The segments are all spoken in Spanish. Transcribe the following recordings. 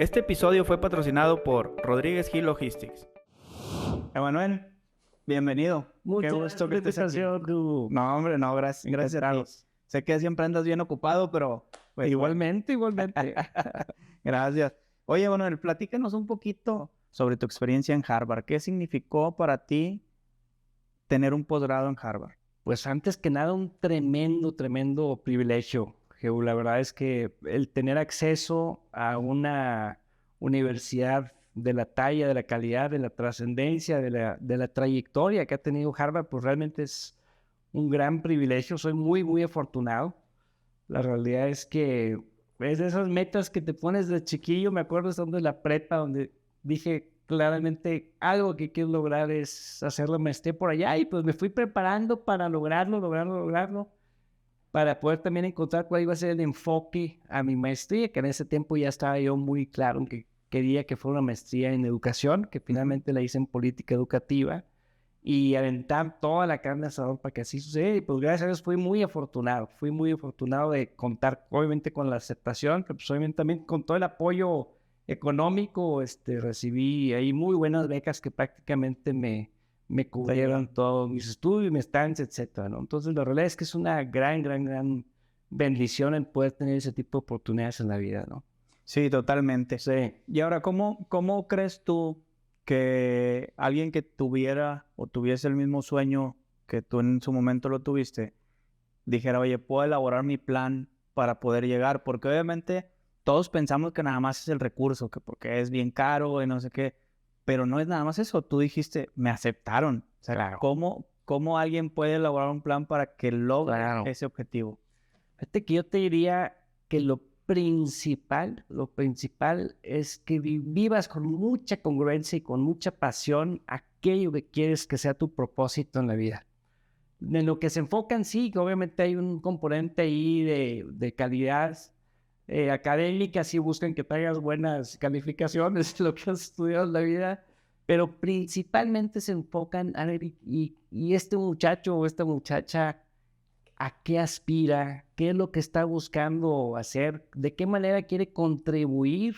Este episodio fue patrocinado por Rodríguez Gil Logistics. Emanuel, bienvenido. Muchas Qué gusto que estés aquí. tú. No, hombre, no, gracias a ti. Sé que siempre andas bien ocupado, pero... pues, Igualmente. Gracias. Oye, Emanuel, platícanos un poquito sobre tu experiencia en Harvard. ¿Qué significó para ti tener un posgrado en Harvard? Pues antes que nada, un tremendo privilegio, Geu. La verdad es que el tener acceso a una universidad de la talla, de la calidad, de la trascendencia, de la trayectoria que ha tenido Harvard, pues realmente es un gran privilegio. Soy muy afortunado. La realidad es que es de esas metas que te pones de chiquillo. Me acuerdo estando en la prepa donde dije claramente algo que quiero lograr es hacer la maestría por allá, y pues me fui preparando para lograrlo, para poder también encontrar cuál iba a ser el enfoque a mi maestría, que en ese tiempo ya estaba yo muy claro en que quería que fuera una maestría en educación, que finalmente la hice en política educativa, y aventar toda la carne asador para que así suceda. Y pues gracias a Dios fui muy afortunado de contar obviamente con la aceptación, pero pues obviamente también con todo el apoyo económico. Recibí ahí muy buenas becas que prácticamente me cubrieron todos mis estudios, mis estancias, etcétera, ¿no? Entonces la realidad es que es una gran bendición el poder tener ese tipo de oportunidades en la vida, ¿no? Sí, totalmente. Sí. Y ahora, ¿cómo crees tú que alguien que tuviera o tuviese el mismo sueño que tú en su momento lo tuviste, dijera, oye, puedo elaborar mi plan para poder llegar? Porque obviamente todos pensamos que nada más es el recurso, que porque es bien caro y no sé qué, pero no es nada más eso. Tú dijiste, me aceptaron. O sea, Claro. ¿cómo alguien puede elaborar un plan para que logre ese objetivo? Fíjate que yo te diría que lo principal es que vivas con mucha congruencia y con mucha pasión aquello que quieres que sea tu propósito en la vida. En lo que se enfocan, sí, que obviamente hay un componente ahí de calidad académica, sí buscan que traigas buenas calificaciones, lo que has estudiado en la vida, pero principalmente se enfocan a ver, y este muchacho o esta muchacha, ¿a qué aspira? ¿Qué es lo que está buscando hacer? ¿De qué manera quiere contribuir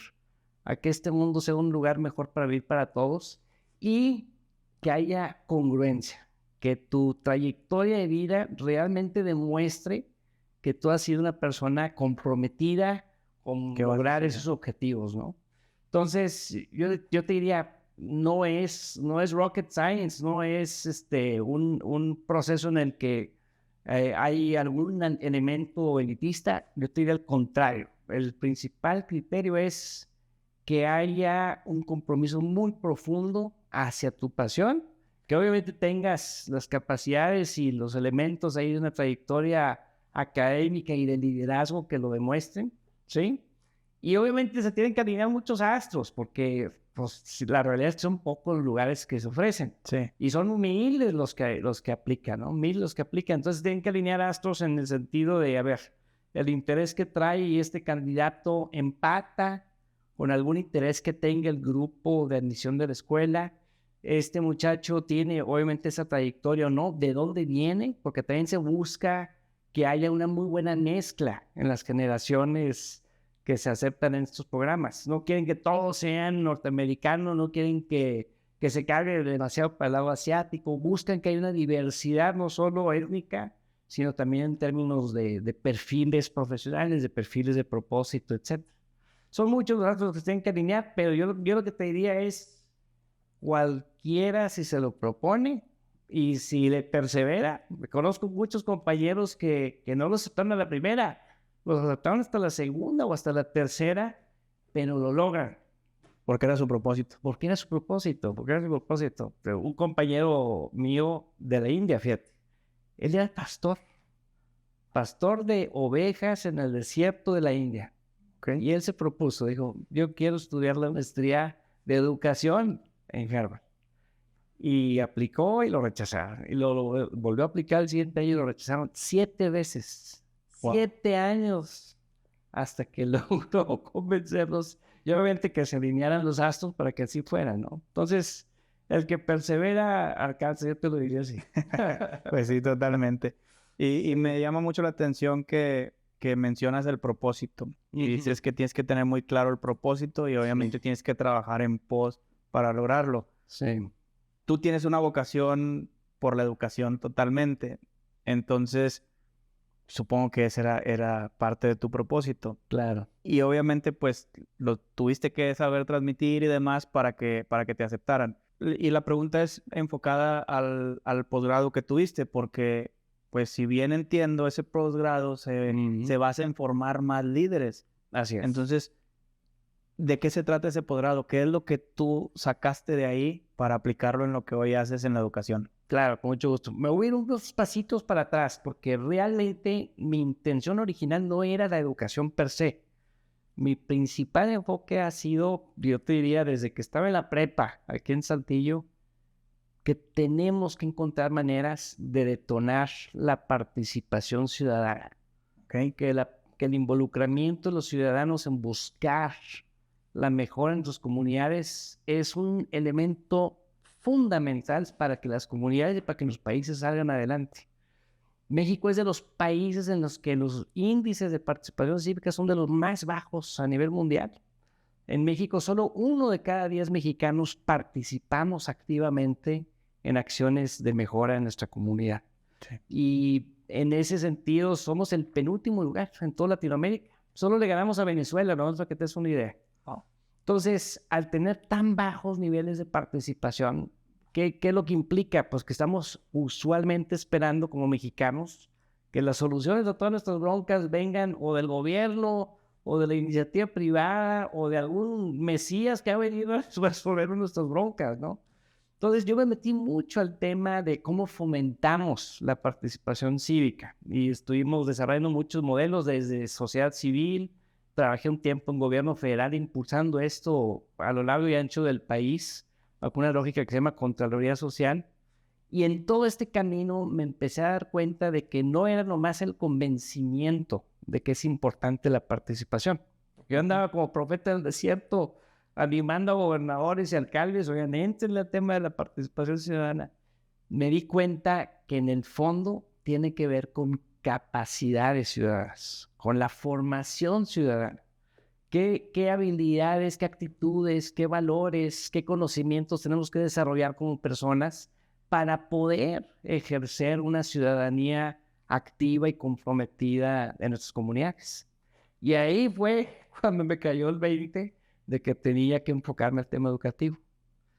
a que este mundo sea un lugar mejor para vivir para todos? Y que haya congruencia, que tu trayectoria de vida realmente demuestre que tú has sido una persona comprometida con lograr esos objetivos, ¿no? Entonces, yo te diría, no es rocket science, no es un proceso en el que hay algún elemento elitista. Yo te diría al contrario. El principal criterio es que haya un compromiso muy profundo hacia tu pasión, que obviamente tengas las capacidades y los elementos ahí de una trayectoria académica y de liderazgo que lo demuestren, ¿sí? Y obviamente se tienen que alinear muchos astros, porque pues, la realidad es que son pocos los lugares que se ofrecen. Sí. Y son miles los que aplican, ¿no? Miles los que aplican. Entonces tienen que alinear astros en el sentido de, a ver, el interés que trae este candidato empata con algún interés que tenga el grupo de admisión de la escuela. Este muchacho tiene obviamente esa trayectoria o no, de dónde viene, porque también se busca que haya una muy buena mezcla en las generaciones que se aceptan en estos programas. No quieren que todos sean norteamericanos, no quieren que se cargue demasiado para el lado asiático. Buscan que haya una diversidad no solo étnica, sino también en términos de perfiles profesionales, de perfiles de propósito, etc. Son muchos los datos que se tienen que alinear, pero yo lo que te diría es, cualquiera si se lo propone y si le persevera. Conozco muchos compañeros que no lo aceptaron a la primera, los aceptaron hasta la segunda o hasta la tercera, pero lo logran. Porque era su propósito. Porque era su propósito. Pero un compañero mío de la India, fíjate, él era pastor de ovejas en el desierto de la India. ¿Okay? Y él se propuso, dijo, yo quiero estudiar la maestría de educación en Harvard. Y aplicó y lo rechazaron. Y lo volvió a aplicar el siguiente año y lo rechazaron 7 veces. Wow. 7 años hasta que logró convencerlos. Y obviamente que se alinearan los astros para que así fuera, ¿no? Entonces, el que persevera alcanza, yo te lo diría así. Pues sí, totalmente. Y me llama mucho la atención que que mencionas el propósito. Y dices que tienes que tener muy claro el propósito y obviamente tienes que trabajar en pos para lograrlo. Sí. Tú tienes una vocación por la educación totalmente. Entonces, supongo que ese era parte de tu propósito. Claro. Y obviamente, pues, lo tuviste que saber transmitir y demás para que te aceptaran. Y la pregunta es enfocada al posgrado que tuviste, porque, pues, si bien entiendo, ese posgrado se basa en formar más líderes. Así es. Entonces, ¿de qué se trata ese posgrado? ¿Qué es lo que tú sacaste de ahí para aplicarlo en lo que hoy haces en la educación? Claro, con mucho gusto. Me voy a ir unos pasitos para atrás, porque realmente mi intención original no era la educación per se. Mi principal enfoque ha sido, yo te diría, desde que estaba en la prepa, aquí en Saltillo, que tenemos que encontrar maneras de detonar la participación ciudadana, ¿Okay? que el involucramiento de los ciudadanos en buscar la mejora en sus comunidades es un elemento fundamental para que las comunidades y para que los países salgan adelante. México es de los países en los que los índices de participación cívica son de los más bajos a nivel mundial. En México, solo 1 de cada 10 mexicanos participamos activamente en acciones de mejora en nuestra comunidad. Sí. Y en ese sentido, somos el penúltimo lugar en toda Latinoamérica. Solo le ganamos a Venezuela, ¿no? Para que te des una idea. Oh. Entonces, al tener tan bajos niveles de participación, ¿qué es lo que implica? Pues que estamos usualmente esperando como mexicanos que las soluciones a todas nuestras broncas vengan o del gobierno o de la iniciativa privada o de algún mesías que ha venido a resolver nuestras broncas, ¿no? Entonces yo me metí mucho al tema de cómo fomentamos la participación cívica y estuvimos desarrollando muchos modelos desde sociedad civil. Trabajé un tiempo en gobierno federal impulsando esto a lo largo y ancho del país, bajo una lógica que se llama Contraloría Social. Y en todo este camino me empecé a dar cuenta de que no era nomás el convencimiento de que es importante la participación. Yo andaba como profeta del desierto animando a gobernadores y alcaldes, oigan, entren al tema de la participación ciudadana. Me di cuenta que en el fondo tiene que ver con capacidades ciudadanas, con la formación ciudadana. ¿Qué habilidades, qué actitudes, qué valores, qué conocimientos tenemos que desarrollar como personas para poder ejercer una ciudadanía activa y comprometida en nuestras comunidades? Y ahí fue cuando me cayó el 20 de que tenía que enfocarme al tema educativo.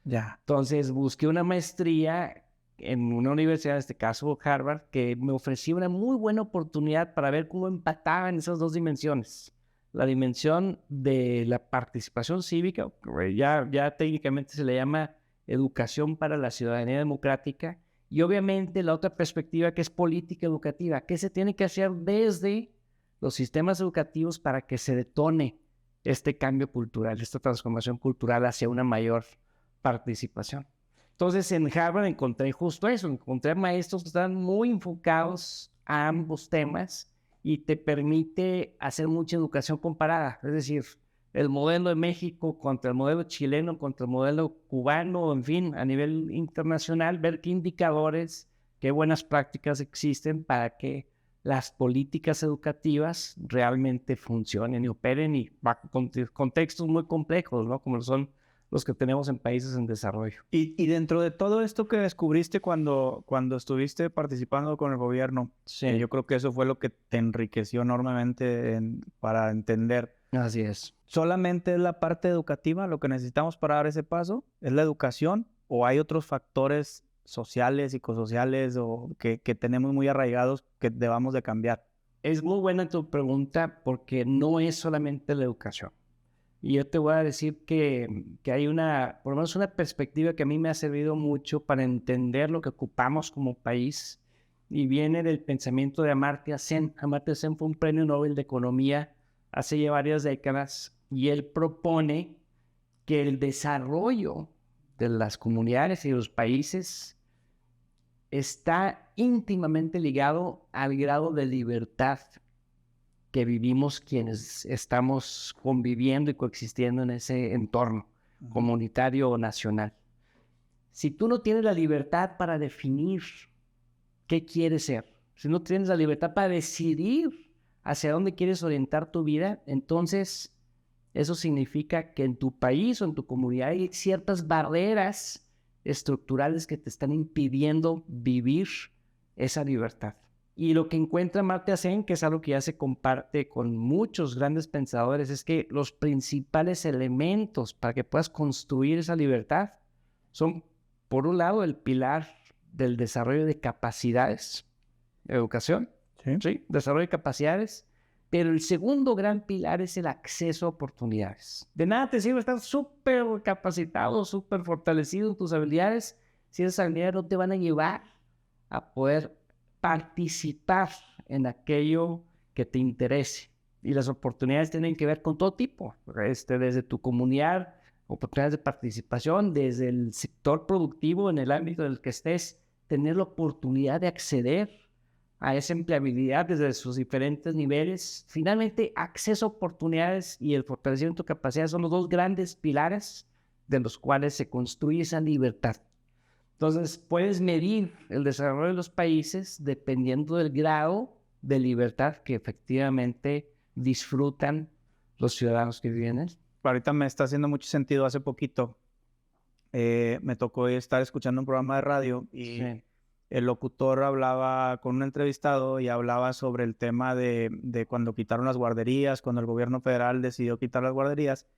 Ya. Entonces busqué una maestría en una universidad, en este caso Harvard, que me ofrecía una muy buena oportunidad para ver cómo empataban esas dos dimensiones. La dimensión de la participación cívica, ya técnicamente se le llama educación para la ciudadanía democrática, y obviamente la otra perspectiva que es política educativa, que se tiene que hacer desde los sistemas educativos para que se detone este cambio cultural, esta transformación cultural hacia una mayor participación. Entonces en Harvard encontré justo eso, encontré maestros que están muy enfocados a ambos temas y te permite hacer mucha educación comparada, es decir, el modelo de México contra el modelo chileno, contra el modelo cubano, en fin, a nivel internacional, ver qué indicadores, qué buenas prácticas existen para que las políticas educativas realmente funcionen y operen y bajo contextos muy complejos, ¿no? Como son los que tenemos en países en desarrollo. Y dentro de todo esto que descubriste cuando estuviste participando con el gobierno, Sí. yo creo que eso fue lo que te enriqueció enormemente para entender. Así es. ¿Solamente es la parte educativa lo que necesitamos para dar ese paso? ¿Es la educación? ¿O hay otros factores sociales, psicosociales o que tenemos muy arraigados que debamos de cambiar? Es muy buena tu pregunta porque no es solamente la educación. Y yo te voy a decir que hay por lo menos una perspectiva que a mí me ha servido mucho para entender lo que ocupamos como país y viene del pensamiento de Amartya Sen. Amartya Sen fue un premio Nobel de Economía hace ya varias décadas y él propone que el desarrollo de las comunidades y de los países está íntimamente ligado al grado de libertad que vivimos quienes estamos conviviendo y coexistiendo en ese entorno comunitario o nacional. Si tú no tienes la libertad para definir qué quieres ser, si no tienes la libertad para decidir hacia dónde quieres orientar tu vida, entonces eso significa que en tu país o en tu comunidad hay ciertas barreras estructurales que te están impidiendo vivir esa libertad. Y lo que encuentra Amartya Sen, que es algo que ya se comparte con muchos grandes pensadores, es que los principales elementos para que puedas construir esa libertad son, por un lado, el pilar del desarrollo de capacidades, educación, ¿sí? Desarrollo de capacidades, pero el segundo gran pilar es el acceso a oportunidades. De nada te sirve estar súper capacitado, súper fortalecido en tus habilidades, si esas habilidades no te van a llevar a poder participar en aquello que te interese. Y las oportunidades tienen que ver con todo tipo, desde tu comunidad, oportunidades de participación, desde el sector productivo, en el ámbito en el que estés, tener la oportunidad de acceder a esa empleabilidad desde sus diferentes niveles. Finalmente, acceso a oportunidades y el fortalecimiento de capacidades son los dos grandes pilares de los cuales se construye esa libertad. Entonces, puedes medir el desarrollo de los países dependiendo del grado de libertad que efectivamente disfrutan los ciudadanos que viven en él. Ahorita me está haciendo mucho sentido. Hace poquito me tocó estar escuchando un programa de radio y el locutor hablaba con un entrevistado y hablaba sobre el tema de cuando quitaron las guarderías, cuando el gobierno federal decidió quitar las guarderías.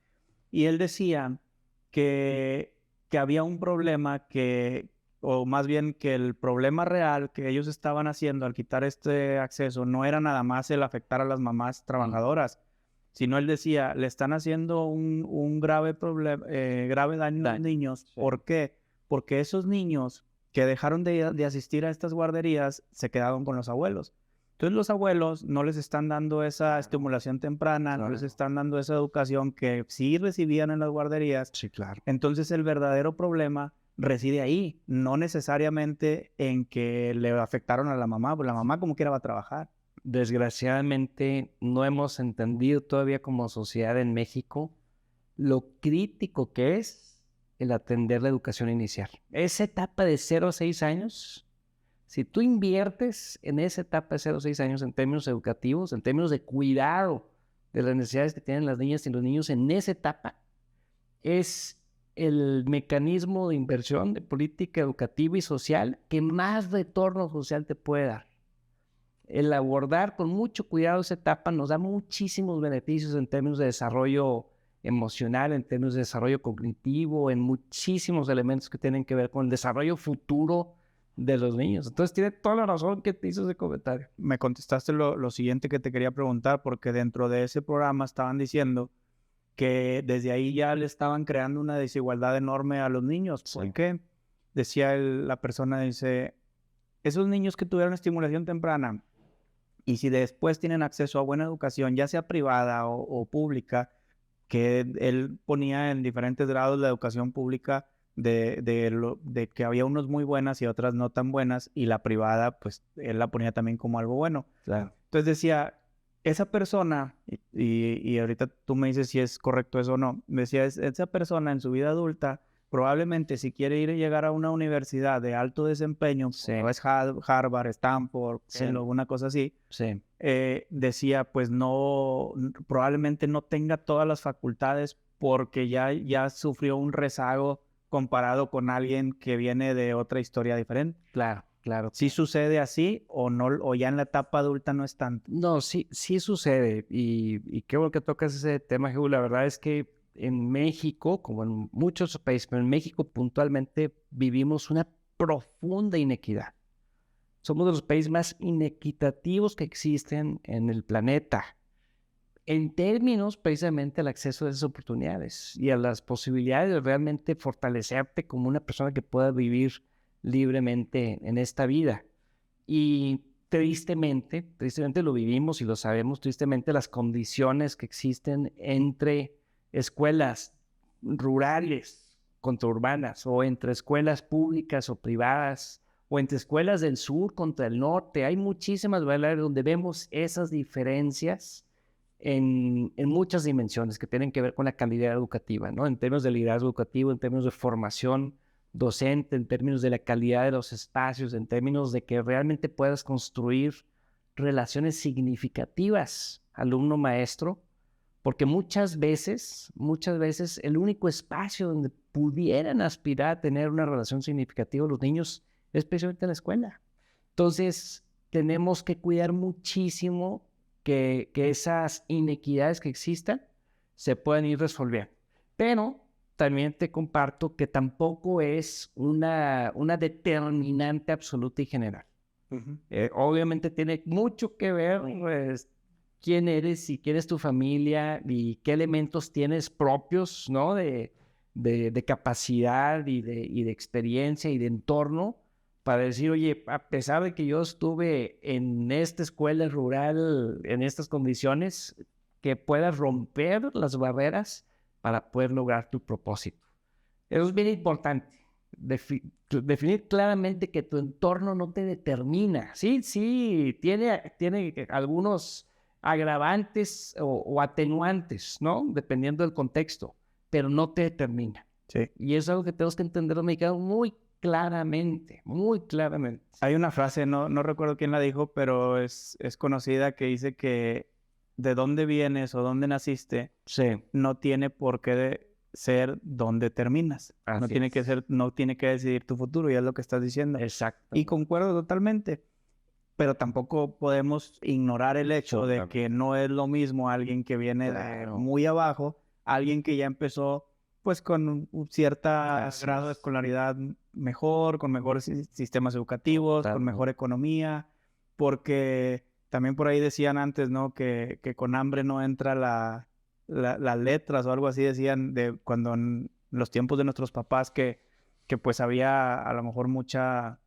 Y él decía que había un problema o más bien que el problema real que ellos estaban haciendo al quitar este acceso no era nada más el afectar a las mamás trabajadoras, sino él decía, le están haciendo un grave problema, grave daño a los niños. Sí. ¿Por qué? Porque esos niños que dejaron de asistir a estas guarderías se quedaron con los abuelos. Entonces los abuelos no les están dando esa estimulación temprana, no les están dando esa educación que sí recibían en las guarderías. Sí, claro. Entonces el verdadero problema reside ahí, no necesariamente en que le afectaron a la mamá, porque la mamá como quiera va a trabajar. Desgraciadamente no hemos entendido todavía como sociedad en México lo crítico que es el atender la educación inicial. Esa etapa de 0 a 6 años, si tú inviertes en esa etapa de 0 a 6 años en términos educativos, en términos de cuidado de las necesidades que tienen las niñas y los niños en esa etapa, es el mecanismo de inversión de política educativa y social que más retorno social te puede dar. El abordar con mucho cuidado esa etapa nos da muchísimos beneficios en términos de desarrollo emocional, en términos de desarrollo cognitivo, en muchísimos elementos que tienen que ver con el desarrollo futuro de los niños. Entonces tiene toda la razón que te hizo ese comentario. Me contestaste lo siguiente que te quería preguntar, porque dentro de ese programa estaban diciendo que desde ahí ya le estaban creando una desigualdad enorme a los niños. Sí. ¿Por qué? Decía la persona, dice, esos niños que tuvieron estimulación temprana y si después tienen acceso a buena educación, ya sea privada o pública, que él ponía en diferentes grados la educación pública de que había unos muy buenas y otras no tan buenas, y la privada, pues él la ponía también como algo bueno. Claro. Entonces decía, esa persona, y ahorita tú me dices si es correcto eso o no, me decía, esa persona en su vida adulta, probablemente si quiere ir a llegar a una universidad de alto desempeño, como es Harvard, Stanford, una cosa así, decía, pues no, probablemente no tenga todas las facultades porque ya sufrió un rezago comparado con alguien que viene de otra historia diferente. Claro. Claro. ¿Sí sucede así o no, o ya en la etapa adulta no es tanto? No, sí sucede. Y qué bueno que tocas ese tema, Jesús. La verdad es que en México, como en muchos otros países, pero en México puntualmente vivimos una profunda inequidad. Somos de los países más inequitativos que existen en el planeta en términos precisamente al acceso a esas oportunidades y a las posibilidades de realmente fortalecerte como una persona que pueda vivir libremente en esta vida. Y tristemente lo vivimos y lo sabemos, tristemente las condiciones que existen entre escuelas rurales contra urbanas, o entre escuelas públicas o privadas, o entre escuelas del sur contra el norte, hay muchísimas variables donde vemos esas diferencias en muchas dimensiones que tienen que ver con la calidad educativa, ¿no? En términos de liderazgo educativo, en términos de formación docente, en términos de la calidad de los espacios, en términos de que realmente puedas construir relaciones significativas alumno-maestro, porque muchas veces el único espacio donde pudieran aspirar a tener una relación significativa los niños es precisamente en la escuela. Entonces, tenemos que cuidar muchísimo que esas inequidades que existan se puedan ir resolviendo. Pero también te comparto que tampoco es una determinante absoluta y general. Obviamente tiene mucho que ver pues, quién eres y quién es tu familia y qué elementos tienes propios, ¿no? de capacidad y de experiencia y de entorno para decir, oye, a pesar de que yo estuve en esta escuela rural, en estas condiciones, que puedas romper las barreras para poder lograr tu propósito. Eso es bien importante. Definir claramente que tu entorno no te determina. Sí, tiene algunos agravantes o atenuantes, ¿no? Dependiendo del contexto, pero no te determina. Sí. Y eso es algo que tenemos que entender los mexicanos muy claramente, muy claramente. Hay una frase, no recuerdo quién la dijo, pero es conocida, que dice que de dónde vienes o dónde naciste Sí, no tiene por qué ser dónde terminas. así No tiene es. que ser, no tiene que decidir tu futuro, ya es lo que estás diciendo. Exacto. Y concuerdo totalmente, pero tampoco podemos ignorar el hecho de Totalmente. que no es lo mismo alguien que viene de Claro. muy abajo, alguien que ya empezó pues con un cierta Así grado de es. escolaridad mejor, con mejores sistemas educativos, con Totalmente. mejor economía, porque también por ahí decían antes, ¿no? Que con hambre no entra las letras o algo así, decían de cuando en los tiempos de nuestros papás que pues había a lo mejor mucha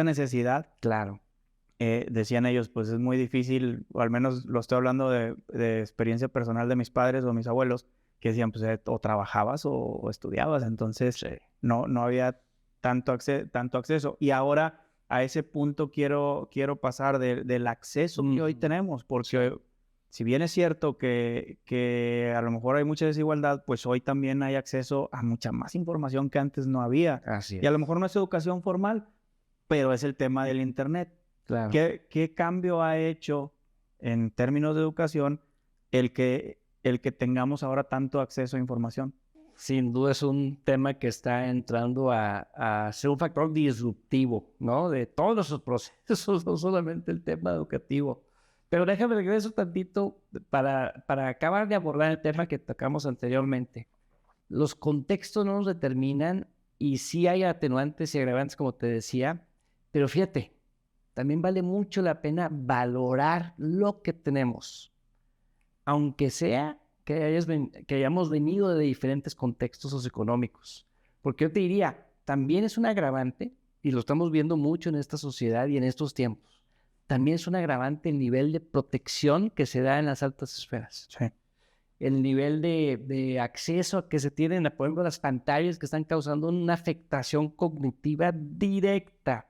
necesidad. Claro. Decían ellos, pues es muy difícil, o al menos lo estoy hablando de experiencia personal de mis padres o mis abuelos, que decían, pues o trabajabas o estudiabas, entonces Sí. no había tanto acceso. Y ahora a ese punto quiero pasar del acceso que hoy tenemos, porque si bien es cierto que a lo mejor hay mucha desigualdad, pues hoy también hay acceso a mucha más información que antes no había. Así Y a lo es. mejor no es educación formal, pero es el tema del Internet. Claro. ¿Qué cambio ha hecho en términos de educación el que tengamos ahora tanto acceso a información? Sin duda es un tema que está entrando a ser un factor disruptivo, ¿no? De todos esos procesos, no solamente el tema educativo. Pero déjame regreso tantito para acabar de abordar el tema que tocamos anteriormente. Los contextos no nos determinan y sí hay atenuantes y agravantes, como te decía, pero fíjate, también vale mucho la pena valorar lo que tenemos, aunque sea que hayamos venido de diferentes contextos socioeconómicos. Porque yo te diría, también es un agravante, y lo estamos viendo mucho en esta sociedad y en estos tiempos, también es un agravante el nivel de protección que se da en las altas esferas. Sí. El nivel de acceso que se tienen, por ejemplo, las pantallas que están causando una afectación cognitiva directa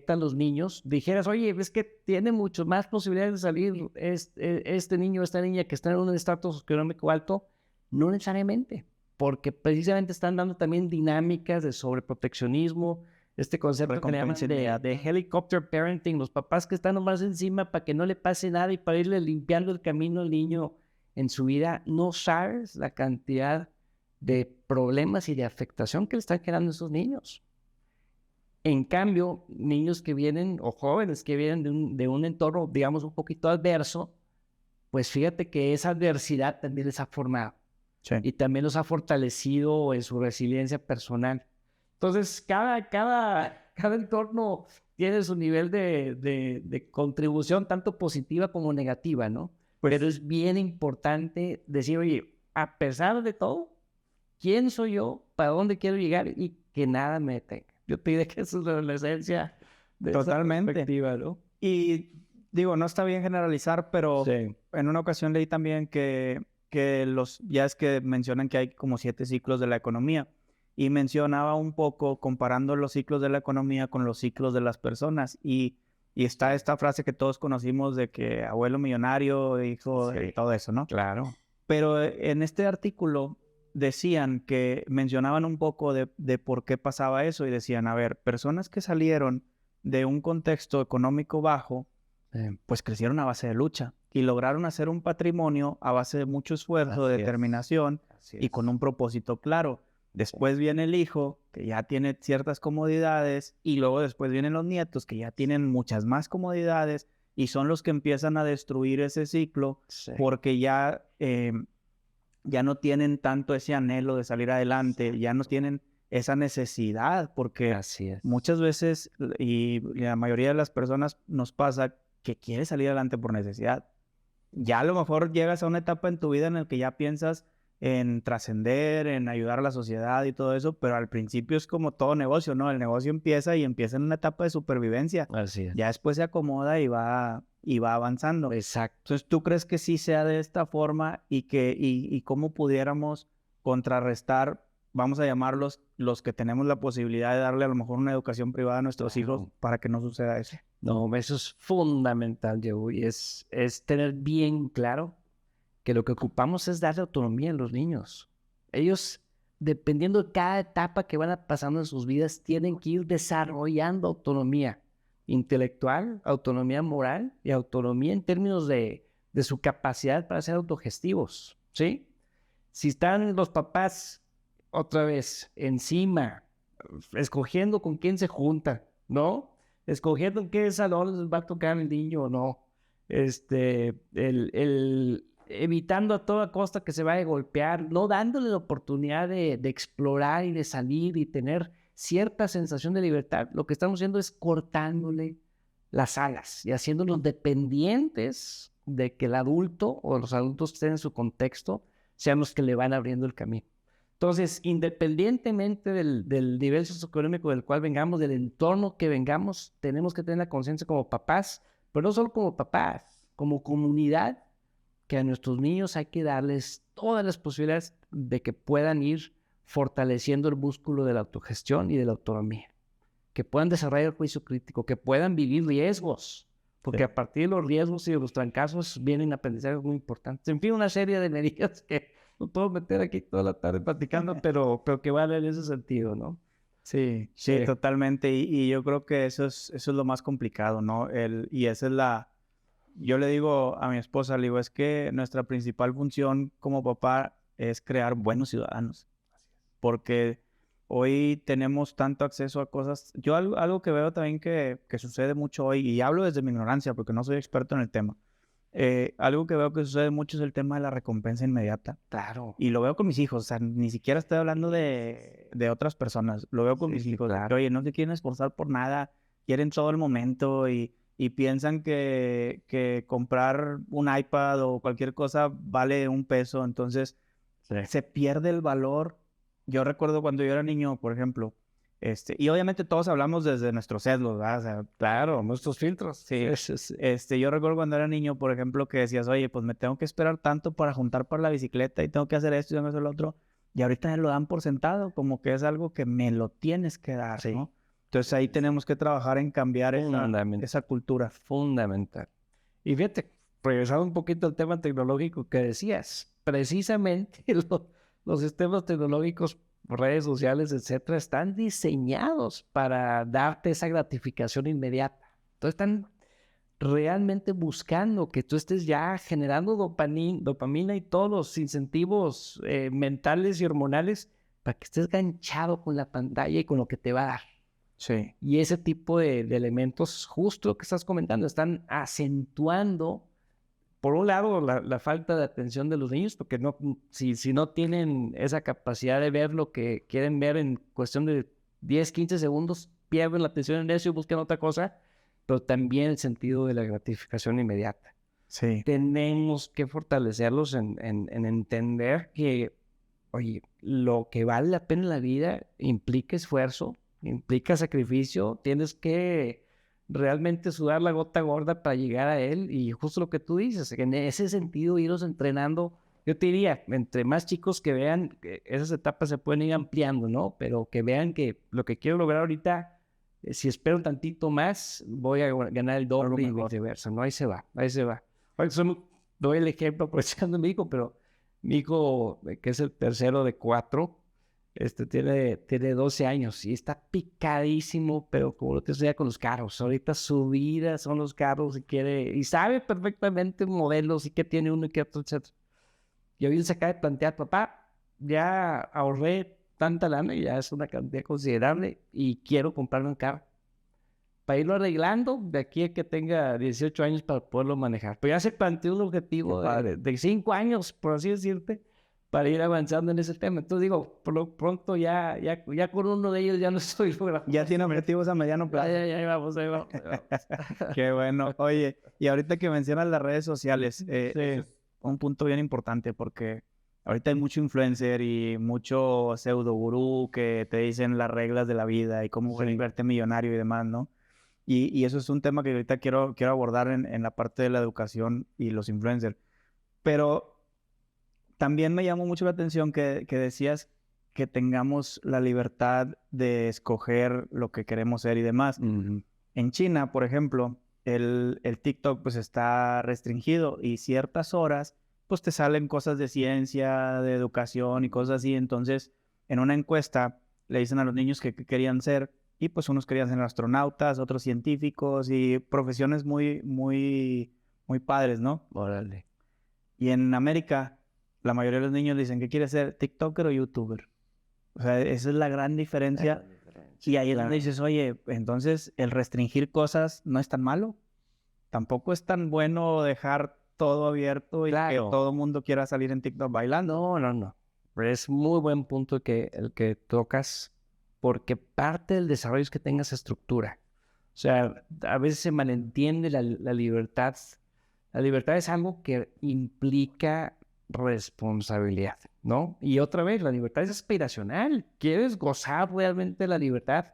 a los niños. Dijeras, oye, es que tiene mucho más posibilidades de salir este niño o esta niña que está en un estatus socioeconómico alto. No necesariamente, porque precisamente están dando también dinámicas de sobreproteccionismo, este concepto que le llaman de helicopter parenting, los papás que están nomás encima para que no le pase nada y para irle limpiando el camino al niño en su vida. No sabes la cantidad de problemas y de afectación que le están generando a esos niños. En cambio, niños que vienen o jóvenes que vienen de un entorno, digamos, un poquito adverso, pues fíjate que esa adversidad también les ha formado. Sí. Y también los ha fortalecido en su resiliencia personal. Entonces, cada entorno tiene su nivel de contribución, tanto positiva como negativa, ¿no? Pues, pero es bien importante decir, oye, a pesar de todo, ¿quién soy yo? ¿Para dónde quiero llegar? Y que nada me detenga. Yo te diré que eso es la esencia de esa perspectiva, ¿no? Y digo, no está bien generalizar, pero Sí. en una ocasión leí también que ya es que mencionan que hay como 7 ciclos de la economía. Y mencionaba un poco comparando los ciclos de la economía con los ciclos de las personas. Y está esta frase que todos conocimos de que abuelo millonario, hijo y todo eso, ¿no? Claro. Pero en este artículo decían que mencionaban un poco de por qué pasaba eso y decían, a ver, personas que salieron de un contexto económico bajo pues crecieron a base de lucha y lograron hacer un patrimonio a base de mucho esfuerzo, de determinación y con un propósito claro. Después viene el hijo, que ya tiene ciertas comodidades, y luego después vienen los nietos, que ya tienen muchas más comodidades, y son los que empiezan a destruir ese ciclo, porque ya no tienen tanto ese anhelo de salir adelante, ya no tienen esa necesidad, porque muchas veces, y la mayoría de las personas nos pasa que quieres salir adelante por necesidad. Ya a lo mejor llegas a una etapa en tu vida en la que ya piensas en trascender, en ayudar a la sociedad y todo eso, pero al principio es como todo negocio, ¿no? El negocio empieza en una etapa de supervivencia. Así es. Ya después se acomoda y va avanzando. Exacto. Entonces, ¿tú crees que sí sea de esta forma y cómo pudiéramos contrarrestar, vamos a llamarlos, los que tenemos la posibilidad de darle a lo mejor una educación privada a nuestros hijos para que no suceda eso? No, eso es fundamental, Joe, y es tener bien claro que lo que ocupamos es darle autonomía a los niños. Ellos, dependiendo de cada etapa que van pasando en sus vidas, tienen que ir desarrollando autonomía intelectual, autonomía moral y autonomía en términos de su capacidad para ser autogestivos, ¿sí? Si están los papás otra vez encima, escogiendo con quién se junta, ¿no? Escogiendo en qué salón les va a tocar el niño o no. Evitando a toda costa que se vaya a golpear, no dándole la oportunidad de explorar y de salir y tener cierta sensación de libertad. Lo que estamos haciendo es cortándole las alas y haciéndonos dependientes de que el adulto o los adultos que estén en su contexto sean los que le van abriendo el camino. Entonces, independientemente del nivel socioeconómico del cual vengamos, del entorno que vengamos, tenemos que tener la conciencia como papás, pero no solo como papás, como comunidad, que a nuestros niños hay que darles todas las posibilidades de que puedan ir fortaleciendo el músculo de la autogestión y de la autonomía, que puedan desarrollar el juicio crítico, que puedan vivir riesgos, porque a partir de los riesgos y de los trancazos vienen aprendizajes muy importantes. En fin, una serie de medidas que no puedo meter aquí toda la tarde platicando, pero que vale en ese sentido, ¿no? Sí, totalmente. Y yo creo que eso es lo más complicado, ¿no? Y esa es yo le digo a mi esposa, le digo, es que nuestra principal función como papá es crear buenos ciudadanos. Porque hoy tenemos tanto acceso a cosas. Yo algo que veo también que sucede mucho hoy, y hablo desde mi ignorancia porque no soy experto en el tema, algo que veo que sucede mucho es el tema de la recompensa inmediata. Claro. Y lo veo con mis hijos, o sea, ni siquiera estoy hablando de otras personas, lo veo con mis hijos. Claro. Que, oye, no se quieren esforzar por nada, quieren todo el momento y piensan que comprar un iPad o cualquier cosa vale $1, entonces se pierde el valor. Yo recuerdo cuando yo era niño, por ejemplo, y obviamente todos hablamos desde nuestros sesgos, ¿verdad? O sea, claro, nuestros filtros. Sí. Yo recuerdo cuando era niño, por ejemplo, que decías, oye, pues me tengo que esperar tanto para juntar para la bicicleta y tengo que hacer esto y tengo que hacer lo otro. Y ahorita me lo dan por sentado, como que es algo que me lo tienes que dar, ¿no? Entonces ahí tenemos que trabajar en cambiar esa cultura. Fundamental. Y fíjate, regresando un poquito al tema tecnológico que decías, precisamente los sistemas tecnológicos, redes sociales, etcétera, están diseñados para darte esa gratificación inmediata. Entonces están realmente buscando que tú estés ya generando dopamina y todos los incentivos mentales y hormonales para que estés ganchado con la pantalla y con lo que te va a dar. Sí. Y ese tipo de elementos, justo lo que estás comentando, están acentuando, por un lado, la falta de atención de los niños, porque si no tienen esa capacidad de ver lo que quieren ver en cuestión de 10, 15 segundos, pierden la atención en eso y buscan otra cosa, pero también el sentido de la gratificación inmediata. Sí. Tenemos que fortalecerlos en entender que, oye, lo que vale la pena en la vida implica esfuerzo, implica sacrificio, tienes que realmente sudar la gota gorda para llegar a él, y justo lo que tú dices, en ese sentido irlos entrenando. Yo te diría, entre más chicos que vean, que esas etapas se pueden ir ampliando, ¿no? Pero que vean que lo que quiero lograr ahorita, si espero un tantito más, voy a ganar el doble y viceversa, ¿no? Ahí se va. Doy el ejemplo aprovechando a mi hijo, pero mi hijo, que es el tercero de 4, Tiene 12 años y está picadísimo, pero como lo que sea con los carros. Ahorita su vida son los carros y sabe perfectamente modelos y qué tiene uno y qué otro, etc. Y hoy él se acaba de plantear, papá, ya ahorré tanta lana y ya es una cantidad considerable y quiero comprarme un carro para irlo arreglando de aquí a que tenga 18 años para poderlo manejar. Pero ya se planteó un objetivo de 5 años, por así decirte, para ir avanzando en ese tema. Entonces digo, pronto ya con uno de ellos ya no estoy logrando. Ya tiene objetivos a mediano plazo. Ya, ahí vamos, ahí vamos. Qué bueno. Oye, y ahorita que mencionas las redes sociales, Sí. es un punto bien importante porque ahorita hay mucho influencer y mucho pseudo gurú que te dicen las reglas de la vida y cómo volverte millonario y demás, ¿no? Y eso es un tema que ahorita quiero abordar en la parte de la educación y los influencers. Pero también me llamó mucho la atención que decías que tengamos la libertad de escoger lo que queremos ser y demás. En China, por ejemplo, el TikTok pues está restringido y ciertas horas pues te salen cosas de ciencia, de educación y cosas así. Entonces, en una encuesta le dicen a los niños que querían ser y pues unos querían ser astronautas, otros científicos y profesiones muy, muy, muy padres, ¿no? Órale. Y en América, la mayoría de los niños dicen que quiere ser TikToker o YouTuber. O sea, esa es la gran diferencia. Y ahí es donde dices, oye, entonces el restringir cosas no es tan malo. Tampoco es tan bueno dejar todo abierto y que todo el mundo quiera salir en TikTok bailando. No. Pero es muy buen punto el que tocas, porque parte del desarrollo es que tengas estructura. O sea, a veces se malentiende la libertad. La libertad es algo que implica responsabilidad, ¿no? Y otra vez, la libertad es aspiracional. ¿Quieres gozar realmente la libertad?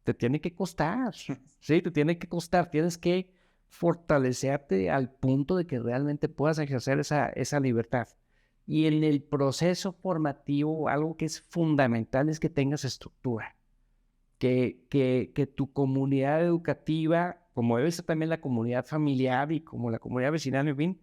Te tiene que costar, ¿sí? Te tiene que costar. Tienes que fortalecerte al punto de que realmente puedas ejercer esa libertad. Y en el proceso formativo, algo que es fundamental es que tengas estructura. Que tu comunidad educativa, como debe ser también la comunidad familiar y como la comunidad vecinal, en fin,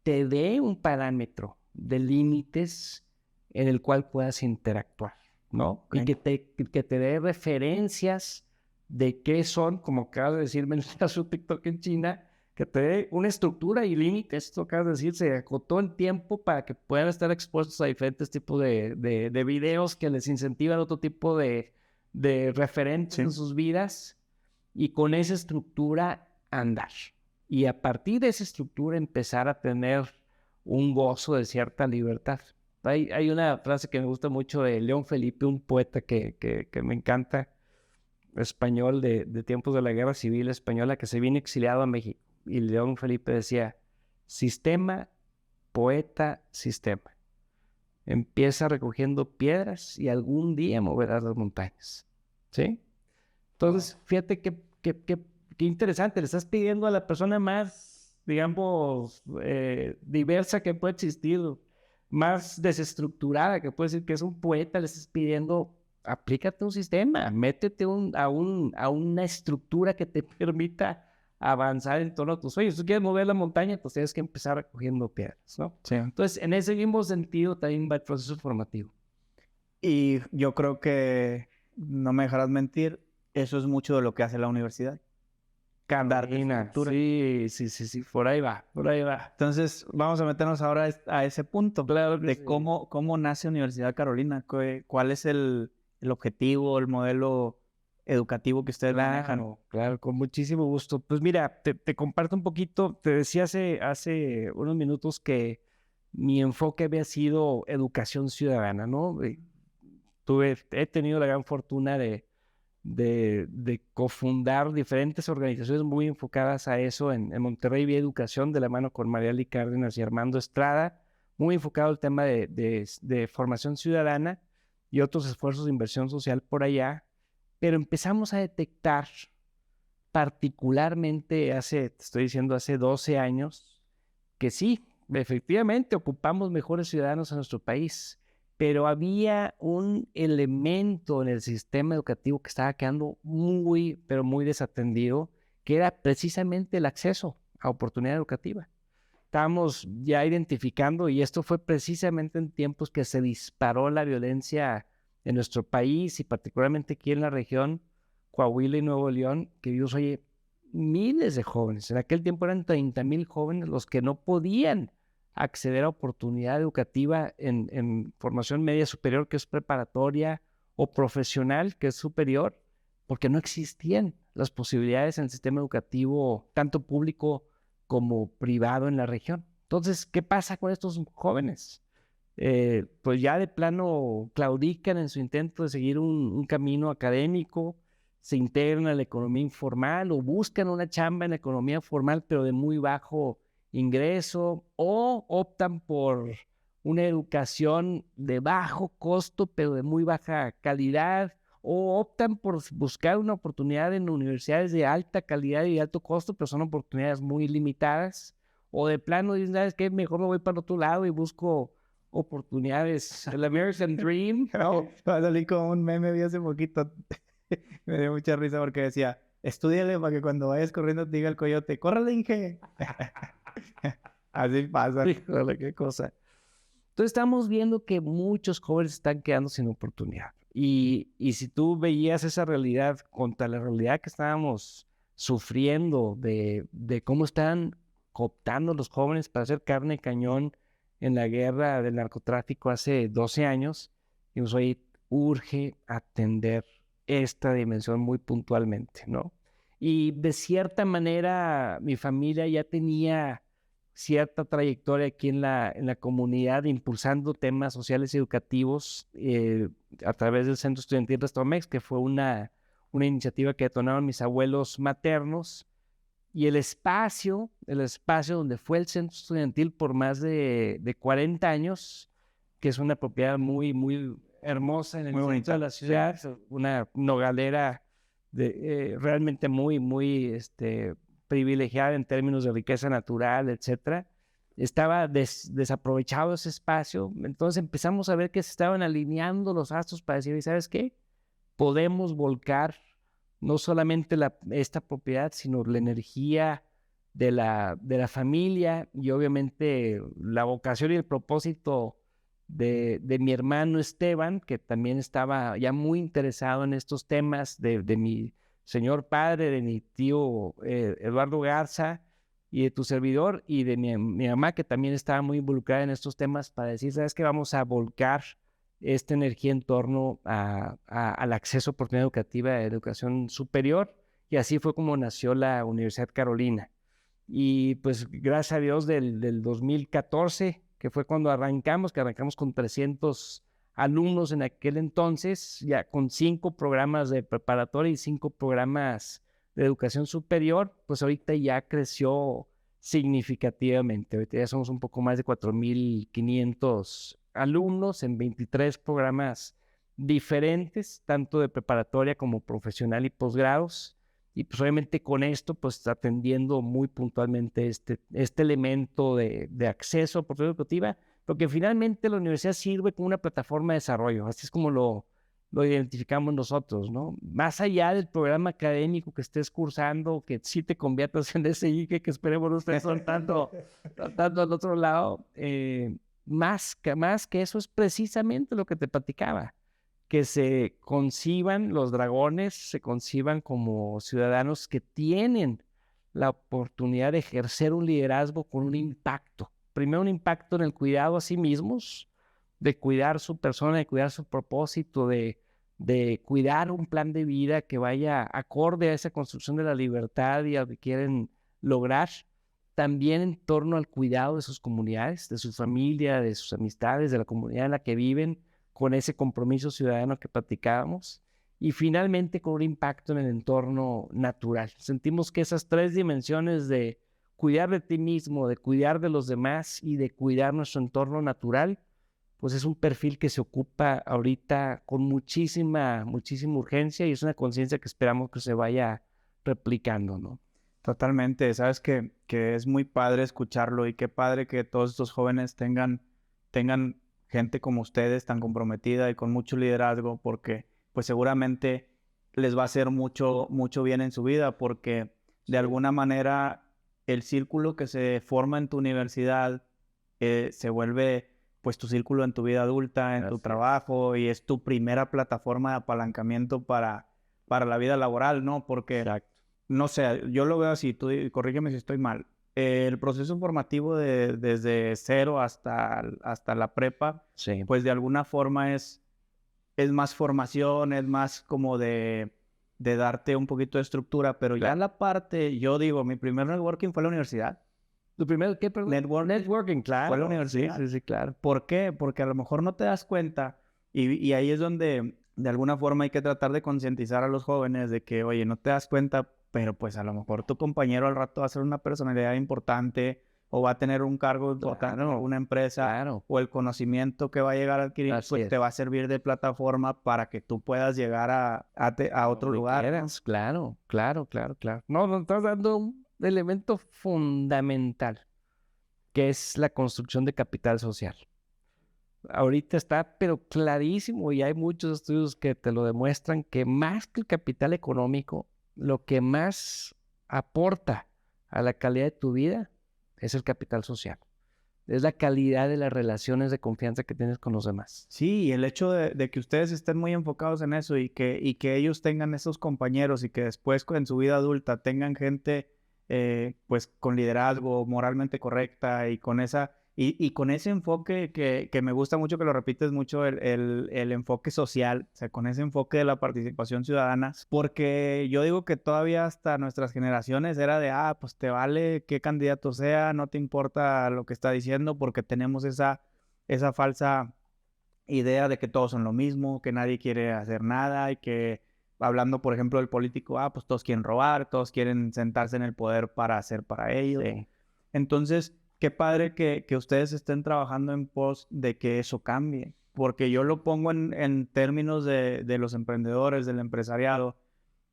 te dé un parámetro de límites en el cual puedas interactuar, ¿no? Okay. Y que te dé referencias de qué son, como acabas de decirme en el caso de TikTok en China, que te dé una estructura y límites. Esto acabas de decir, se acotó el tiempo para que puedan estar expuestos a diferentes tipos de videos que les incentivan otro tipo de referentes en sus vidas, y con esa estructura andar. Y a partir de esa estructura empezar a tener un gozo de cierta libertad. Hay una frase que me gusta mucho de León Felipe, un poeta que me encanta, español de tiempos de la Guerra Civil Española, que se viene exiliado a México. Y León Felipe decía, sistema, poeta, sistema. Empieza recogiendo piedras y algún día moverás las montañas. ¿Sí? Entonces, fíjate qué interesante. Le estás pidiendo a la persona más, digamos, diversa que puede existir, más desestructurada que puede decir que es un poeta, le estás pidiendo, aplícate un sistema, métete a una estructura que te permita avanzar en torno a tus sueños. Si tú quieres mover la montaña, pues tienes que empezar recogiendo piedras, ¿no? Sí. Entonces, en ese mismo sentido también va el proceso formativo. Y yo creo que, no me dejarás mentir, eso es mucho de lo que hace la universidad. Carolina, sí, por ahí va. Entonces, vamos a meternos ahora a ese punto Claro que de sí. cómo nace Universidad Carolina, cuál es el objetivo, el modelo educativo que ustedes manejan. Claro, con muchísimo gusto. Pues mira, te comparto un poquito. Te decía hace unos minutos que mi enfoque había sido educación ciudadana, ¿no? He tenido la gran fortuna de cofundar diferentes organizaciones muy enfocadas a eso. En Monterrey Vía Educación, de la mano con Mariali Cárdenas y Armando Estrada, muy enfocado al tema de formación ciudadana y otros esfuerzos de inversión social por allá. Pero empezamos a detectar, particularmente te estoy diciendo, hace 12 años, que sí, efectivamente ocupamos mejores ciudadanos en nuestro país, pero había un elemento en el sistema educativo que estaba quedando pero muy desatendido, que era precisamente el acceso a oportunidad educativa. Estábamos ya identificando, y esto fue precisamente en tiempos que se disparó la violencia en nuestro país y particularmente aquí en la región Coahuila y Nuevo León, que vimos, oye, miles de jóvenes. En aquel tiempo eran 30,000 jóvenes los que no podían acceder a oportunidad educativa en formación media superior, que es preparatoria, o profesional, que es superior, porque no existían las posibilidades en el sistema educativo, tanto público como privado en la región. Entonces, ¿qué pasa con estos jóvenes? Pues ya de plano claudican en su intento de seguir un camino académico, se integran a la economía informal o buscan una chamba en la economía formal, pero de muy bajo ingreso, o optan por una educación de bajo costo, pero de muy baja calidad, o optan por buscar una oportunidad en universidades de alta calidad y de alto costo, pero son oportunidades muy limitadas, o de plano dicen, ¿sabes qué? Mejor me voy para otro lado y busco oportunidades, el American Dream. No, salí con un meme, vi hace poquito. Me dio mucha risa porque decía, estúdiale para que cuando vayas corriendo te diga el coyote, ¡córrele, Inge! Así pasa. Híjole, qué cosa. Entonces estamos viendo que muchos jóvenes están quedando sin oportunidad. Y si tú veías esa realidad contra la realidad que estábamos sufriendo de cómo están cooptando los jóvenes para hacer carne y cañón en la guerra del narcotráfico hace 12 años, dijimos, oye, urge atender esta dimensión muy puntualmente, ¿no? Y de cierta manera mi familia ya tenía cierta trayectoria aquí en la comunidad, impulsando temas sociales y educativos a través del Centro Estudiantil Restomex, que fue una iniciativa que detonaron mis abuelos maternos, y el espacio donde fue el Centro Estudiantil por más de 40 años, que es una propiedad muy, muy hermosa en el Muy centro bonita. de la ciudad, una nogalera realmente muy, muy privilegiada en términos de riqueza natural, etcétera. Estaba desaprovechado ese espacio, entonces empezamos a ver que se estaban alineando los astros para decir, ¿sabes qué? Podemos volcar no solamente esta propiedad, sino la energía de la familia y obviamente la vocación y el propósito de mi hermano Esteban, que también estaba ya muy interesado en estos temas, de mi señor padre, de mi tío Eduardo Garza y de tu servidor y de mi mamá, que también estaba muy involucrada en estos temas, para decir, ¿sabes qué? Vamos a volcar esta energía en torno al acceso a oportunidad educativa de educación superior, y así fue como nació la Universidad Carolina. Y pues gracias a Dios del 2014, que fue cuando arrancamos, que arrancamos con 300 alumnos en aquel entonces, ya con 5 programas de preparatoria y 5 programas de educación superior, pues ahorita ya creció significativamente. Ahorita ya somos un poco más de 4,500 alumnos en 23 programas diferentes, tanto de preparatoria como profesional y posgrados. Y pues obviamente con esto, pues atendiendo muy puntualmente este elemento de acceso a oportunidad educativa, porque finalmente la universidad sirve como una plataforma de desarrollo, así es como lo identificamos nosotros, ¿no? Más allá del programa académico que estés cursando, que sí te conviertas en ese IGE que esperemos no estés tanto al otro lado, más que eso es precisamente lo que te platicaba, que se conciban los dragones, se conciban como ciudadanos que tienen la oportunidad de ejercer un liderazgo con un impacto. Primero un impacto en el cuidado a sí mismos, de cuidar su persona, de cuidar su propósito, de cuidar un plan de vida que vaya acorde a esa construcción de la libertad y a lo que quieren lograr. También en torno al cuidado de sus comunidades, de su familia, de sus amistades, de la comunidad en la que viven, con ese compromiso ciudadano que platicábamos, y finalmente con un impacto en el entorno natural. Sentimos que esas 3 dimensiones de cuidar de ti mismo, de cuidar de los demás y de cuidar nuestro entorno natural, pues es un perfil que se ocupa ahorita con muchísima urgencia, y es una conciencia que esperamos que se vaya replicando, ¿no? Totalmente, sabes que es muy padre escucharlo y qué padre que todos estos jóvenes tengan gente como ustedes tan comprometida y con mucho liderazgo, porque pues seguramente les va a hacer mucho bien en su vida, porque de alguna manera el círculo que se forma en tu universidad se vuelve pues tu círculo en tu vida adulta, en tu trabajo, y es tu primera plataforma de apalancamiento para la vida laboral, ¿no? Porque, Exacto. no sé, yo lo veo así, tú corrígeme si estoy mal. El proceso formativo desde cero hasta la prepa, Sí. pues de alguna forma es más formación, es más como de darte un poquito de estructura, pero ya la parte, yo digo, mi primer networking fue la universidad. ¿Tu primero qué, perdón? Networking, claro. Fue la universidad. Sí, claro. ¿Por qué? Porque a lo mejor no te das cuenta y ahí es donde de alguna forma hay que tratar de concientizar a los jóvenes de que, oye, no te das cuenta, pero pues a lo mejor tu compañero al rato va a ser una personalidad importante o va a tener un cargo importante en una empresa o el conocimiento que va a llegar a adquirir, pues te va a servir de plataforma para que tú puedas llegar a otro lugar. ¿No? Claro. No, estás dando un elemento fundamental, que es la construcción de capital social. Ahorita está, pero clarísimo, y hay muchos estudios que te lo demuestran, que más que el capital económico, lo que más aporta a la calidad de tu vida es el capital social. Es la calidad de las relaciones de confianza que tienes con los demás. Sí, y el hecho de que ustedes estén muy enfocados en eso y que ellos tengan esos compañeros y que después en su vida adulta tengan gente pues con liderazgo, moralmente correcta y con con ese enfoque que me gusta mucho, que lo repites mucho, el enfoque social, o sea, con ese enfoque de la participación ciudadana, porque yo digo que todavía hasta nuestras generaciones era de, pues te vale qué candidato sea, no te importa lo que está diciendo, porque tenemos esa falsa idea de que todos son lo mismo, que nadie quiere hacer nada y que hablando, por ejemplo, del político, pues todos quieren robar, todos quieren sentarse en el poder para hacer para ellos. Sí. Entonces, qué padre que ustedes estén trabajando en pos de que eso cambie, porque yo lo pongo en términos de los emprendedores, del empresariado,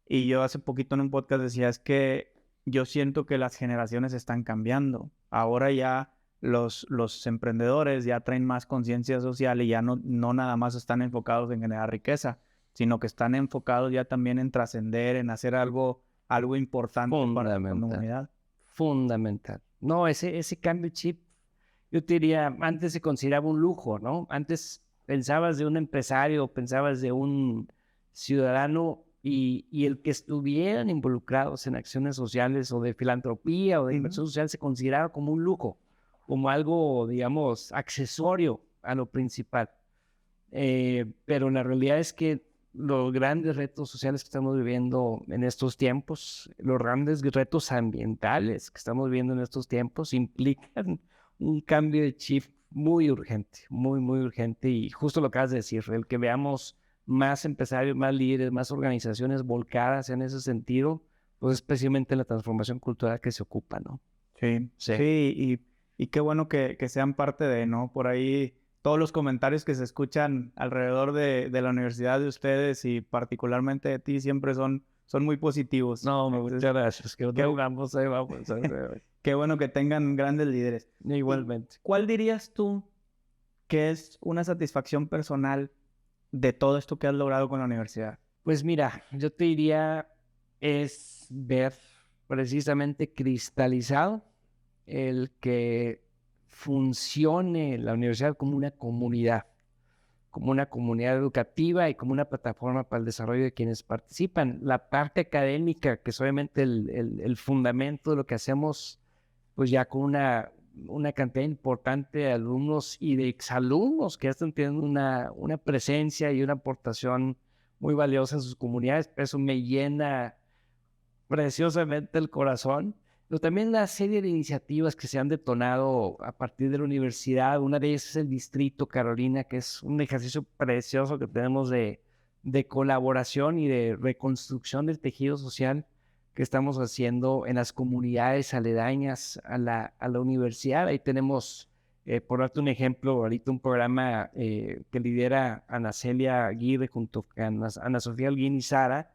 y yo hace poquito en un podcast decía, es que yo siento que las generaciones están cambiando. Ahora ya los emprendedores ya traen más conciencia social y ya no nada más están enfocados en generar riqueza, sino que están enfocados ya también en trascender, en hacer algo importante para la comunidad. Fundamental. No, ese cambio de chip, yo te diría, antes se consideraba un lujo, ¿no? Antes pensabas de un empresario, pensabas de un ciudadano y el que estuvieran involucrados en acciones sociales o de filantropía o de inversión social se consideraba como un lujo, como algo, digamos, accesorio a lo principal. Pero la realidad es que los grandes retos sociales que estamos viviendo en estos tiempos, los grandes retos ambientales que estamos viviendo en estos tiempos implican un cambio de chip muy urgente, muy urgente. Y justo lo que acabas de decir, el que veamos más empresarios, más líderes, más organizaciones volcadas en ese sentido, pues especialmente la transformación cultural que se ocupa, ¿no? Sí, y qué bueno que sean parte de, ¿no? Por ahí todos los comentarios que se escuchan alrededor de la universidad de ustedes y particularmente de ti siempre son muy positivos. No, muchas gracias. Vamos. Qué bueno que tengan grandes líderes. Igualmente. ¿Cuál dirías tú que es una satisfacción personal de todo esto que has logrado con la universidad? Pues mira, yo te diría es ver precisamente cristalizado el que funcione la universidad como una comunidad educativa y como una plataforma para el desarrollo de quienes participan. La parte académica, que es obviamente el fundamento de lo que hacemos, pues ya con una cantidad importante de alumnos y de exalumnos que ya están teniendo una presencia y una aportación muy valiosa en sus comunidades. Eso me llena preciosamente el corazón. Pero también una serie de iniciativas que se han detonado a partir de la universidad. Una de ellas es el Distrito Carolina, que es un ejercicio precioso que tenemos de colaboración y de reconstrucción del tejido social que estamos haciendo en las comunidades aledañas a la universidad. Ahí tenemos, por darte un ejemplo, ahorita un programa que lidera Ana Celia Aguirre junto con Ana Sofía Alguín y Sara,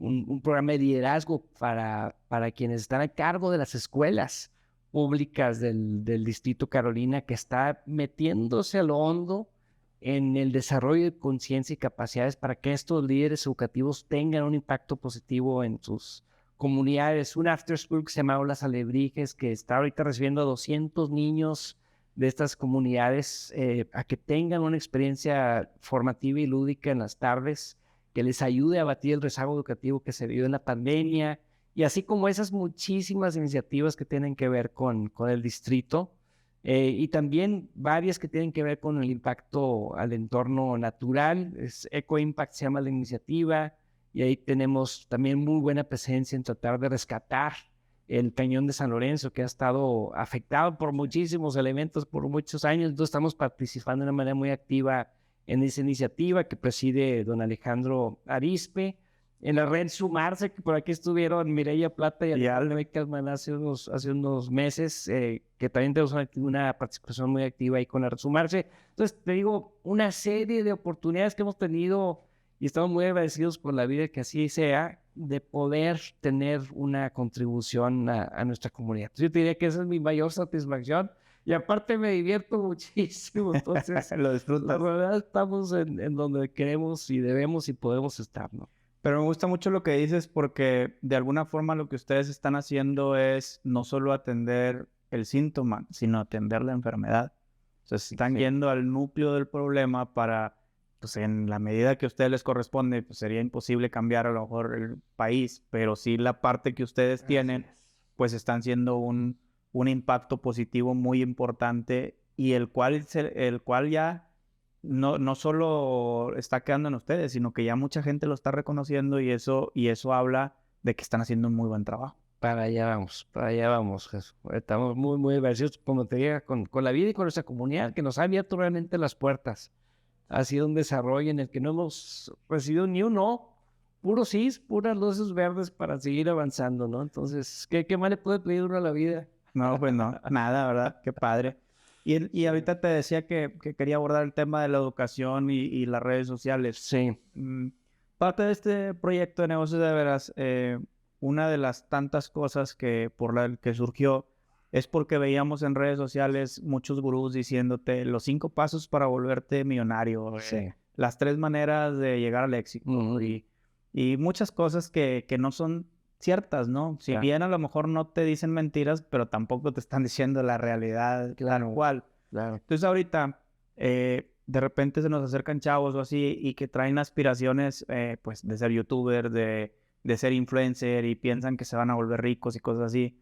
un programa de liderazgo para quienes están a cargo de las escuelas públicas del Distrito Carolina, que está metiéndose a lo hondo en el desarrollo de conciencia y capacidades para que estos líderes educativos tengan un impacto positivo en sus comunidades. Un after school que se llama Las Alebrijes, que está ahorita recibiendo a 200 niños de estas comunidades a que tengan una experiencia formativa y lúdica en las tardes, que les ayude a batir el rezago educativo que se vivió en la pandemia, y así como esas muchísimas iniciativas que tienen que ver con el distrito, y también varias que tienen que ver con el impacto al entorno natural. Eco Impact se llama la iniciativa, y ahí tenemos también muy buena presencia en tratar de rescatar el Cañón de San Lorenzo, que ha estado afectado por muchísimos elementos por muchos años. Entonces estamos participando de una manera muy activa en esa iniciativa que preside don Alejandro Arispe. En la red Sumarse, que por aquí estuvieron Mireya Plata y Alejandro Beckerman hace unos meses, que también tenemos una participación muy activa ahí con la red Sumarse. Entonces, te digo, una serie de oportunidades que hemos tenido y estamos muy agradecidos por la vida que así sea, de poder tener una contribución a nuestra comunidad. Yo te diría que esa es mi mayor satisfacción. Y aparte me divierto muchísimo, entonces Lo disfrutas. la verdad estamos en donde queremos y debemos y podemos estar, ¿no? Pero me gusta mucho lo que dices porque de alguna forma lo que ustedes están haciendo es no solo atender el síntoma, sino atender la enfermedad. O sea, están yendo al núcleo del problema para, pues en la medida que a ustedes les corresponde, pues sería imposible cambiar a lo mejor el país, pero sí la parte que ustedes tienen, pues están haciendo un impacto positivo muy importante y el cual ya no solo está quedando en ustedes, sino que ya mucha gente lo está reconociendo y eso habla de que están haciendo un muy buen trabajo. Para allá vamos, Jesús. Estamos muy, muy agradecidos, como te digo, con la vida y con nuestra comunidad, que nos ha abierto realmente las puertas. Ha sido un desarrollo en el que no hemos recibido ni un no, puros sí, puras luces verdes para seguir avanzando, ¿no? Entonces, ¿qué más le puede pedir uno a la vida? No, pues no, nada, ¿verdad? Qué padre. Y ahorita te decía que quería abordar el tema de la educación y las redes sociales. Sí. Parte de este proyecto de negocios de veras, una de las tantas cosas por la que surgió es porque veíamos en redes sociales muchos gurús diciéndote los 5 pasos para volverte millonario, Sí. las 3 maneras de llegar al éxito y muchas cosas que no son ciertas, ¿no? Si bien a lo mejor no te dicen mentiras, pero tampoco te están diciendo la realidad tal cual. Claro. Entonces ahorita de repente se nos acercan chavos o así y que traen aspiraciones pues de ser youtuber, de ser influencer y piensan que se van a volver ricos y cosas así.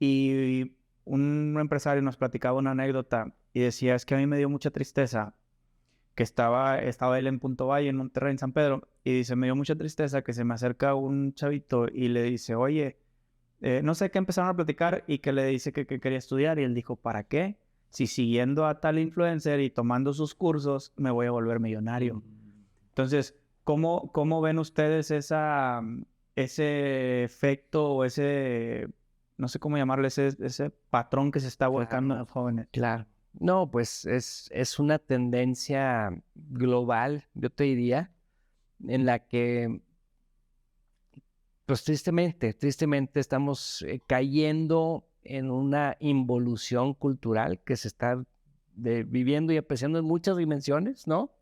Y un empresario nos platicaba una anécdota y decía, es que a mí me dio mucha tristeza que estaba él en Punto Valle, en Monterrey, en San Pedro, y dice, me dio mucha tristeza que se me acerca un chavito y le dice, oye, no sé qué empezaron a platicar y que le dice que quería estudiar y él dijo, ¿para qué? Si siguiendo a tal influencer y tomando sus cursos me voy a volver millonario. Entonces, ¿cómo ven ustedes ese efecto o ese, no sé cómo llamarle, ese patrón que se está buscando en los jóvenes? Claro. No, pues es una tendencia global, yo te diría, en la que, pues tristemente estamos cayendo en una involución cultural que se está viviendo y apreciando en muchas dimensiones, ¿no?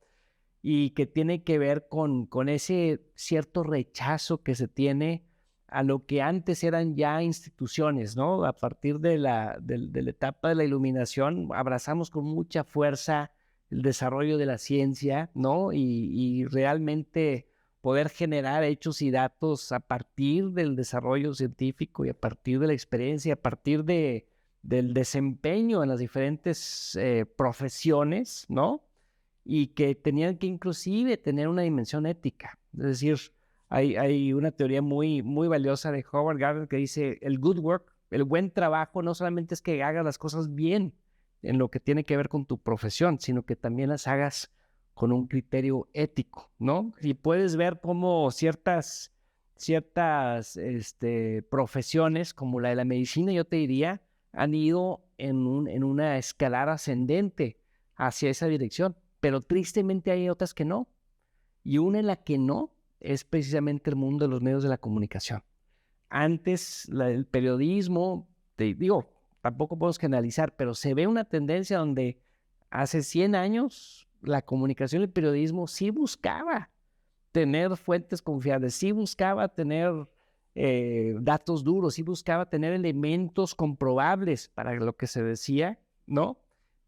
Y que tiene que ver con ese cierto rechazo que se tiene a lo que antes eran ya instituciones, ¿no? A partir de la etapa de la iluminación, abrazamos con mucha fuerza el desarrollo de la ciencia, ¿no? Y realmente poder generar hechos y datos a partir del desarrollo científico y a partir de la experiencia, a partir del desempeño en las diferentes profesiones, ¿no? Y que tenían que inclusive tener una dimensión ética. Es decir, hay una teoría muy, muy valiosa de Howard Gardner que dice, el good work, el buen trabajo, no solamente es que hagas las cosas bien en lo que tiene que ver con tu profesión, sino que también las hagas con un criterio ético, ¿no? Y puedes ver cómo ciertas profesiones, como la de la medicina, yo te diría, han ido en una escalada ascendente hacia esa dirección, pero tristemente hay otras que no. Y una en la que no es precisamente el mundo de los medios de la comunicación. Antes, el periodismo, te digo, tampoco podemos generalizar, pero se ve una tendencia donde hace 100 años la comunicación y el periodismo sí buscaba tener fuentes confiables, sí buscaba tener datos duros, sí buscaba tener elementos comprobables para lo que se decía, ¿no?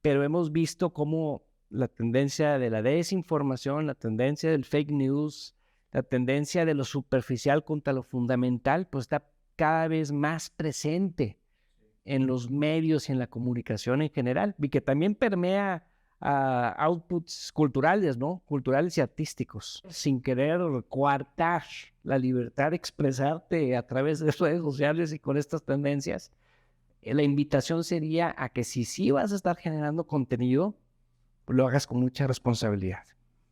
pero hemos visto cómo la tendencia de la desinformación, la tendencia del fake news, la tendencia de lo superficial contra lo fundamental, pues está cada vez más presente en los medios y en la comunicación en general, y que también permea a outputs culturales, ¿no? Culturales y artísticos, sin querer coartar la libertad de expresarte a través de redes sociales y con estas tendencias. La invitación sería a que si sí vas a estar generando contenido, pues lo hagas con mucha responsabilidad.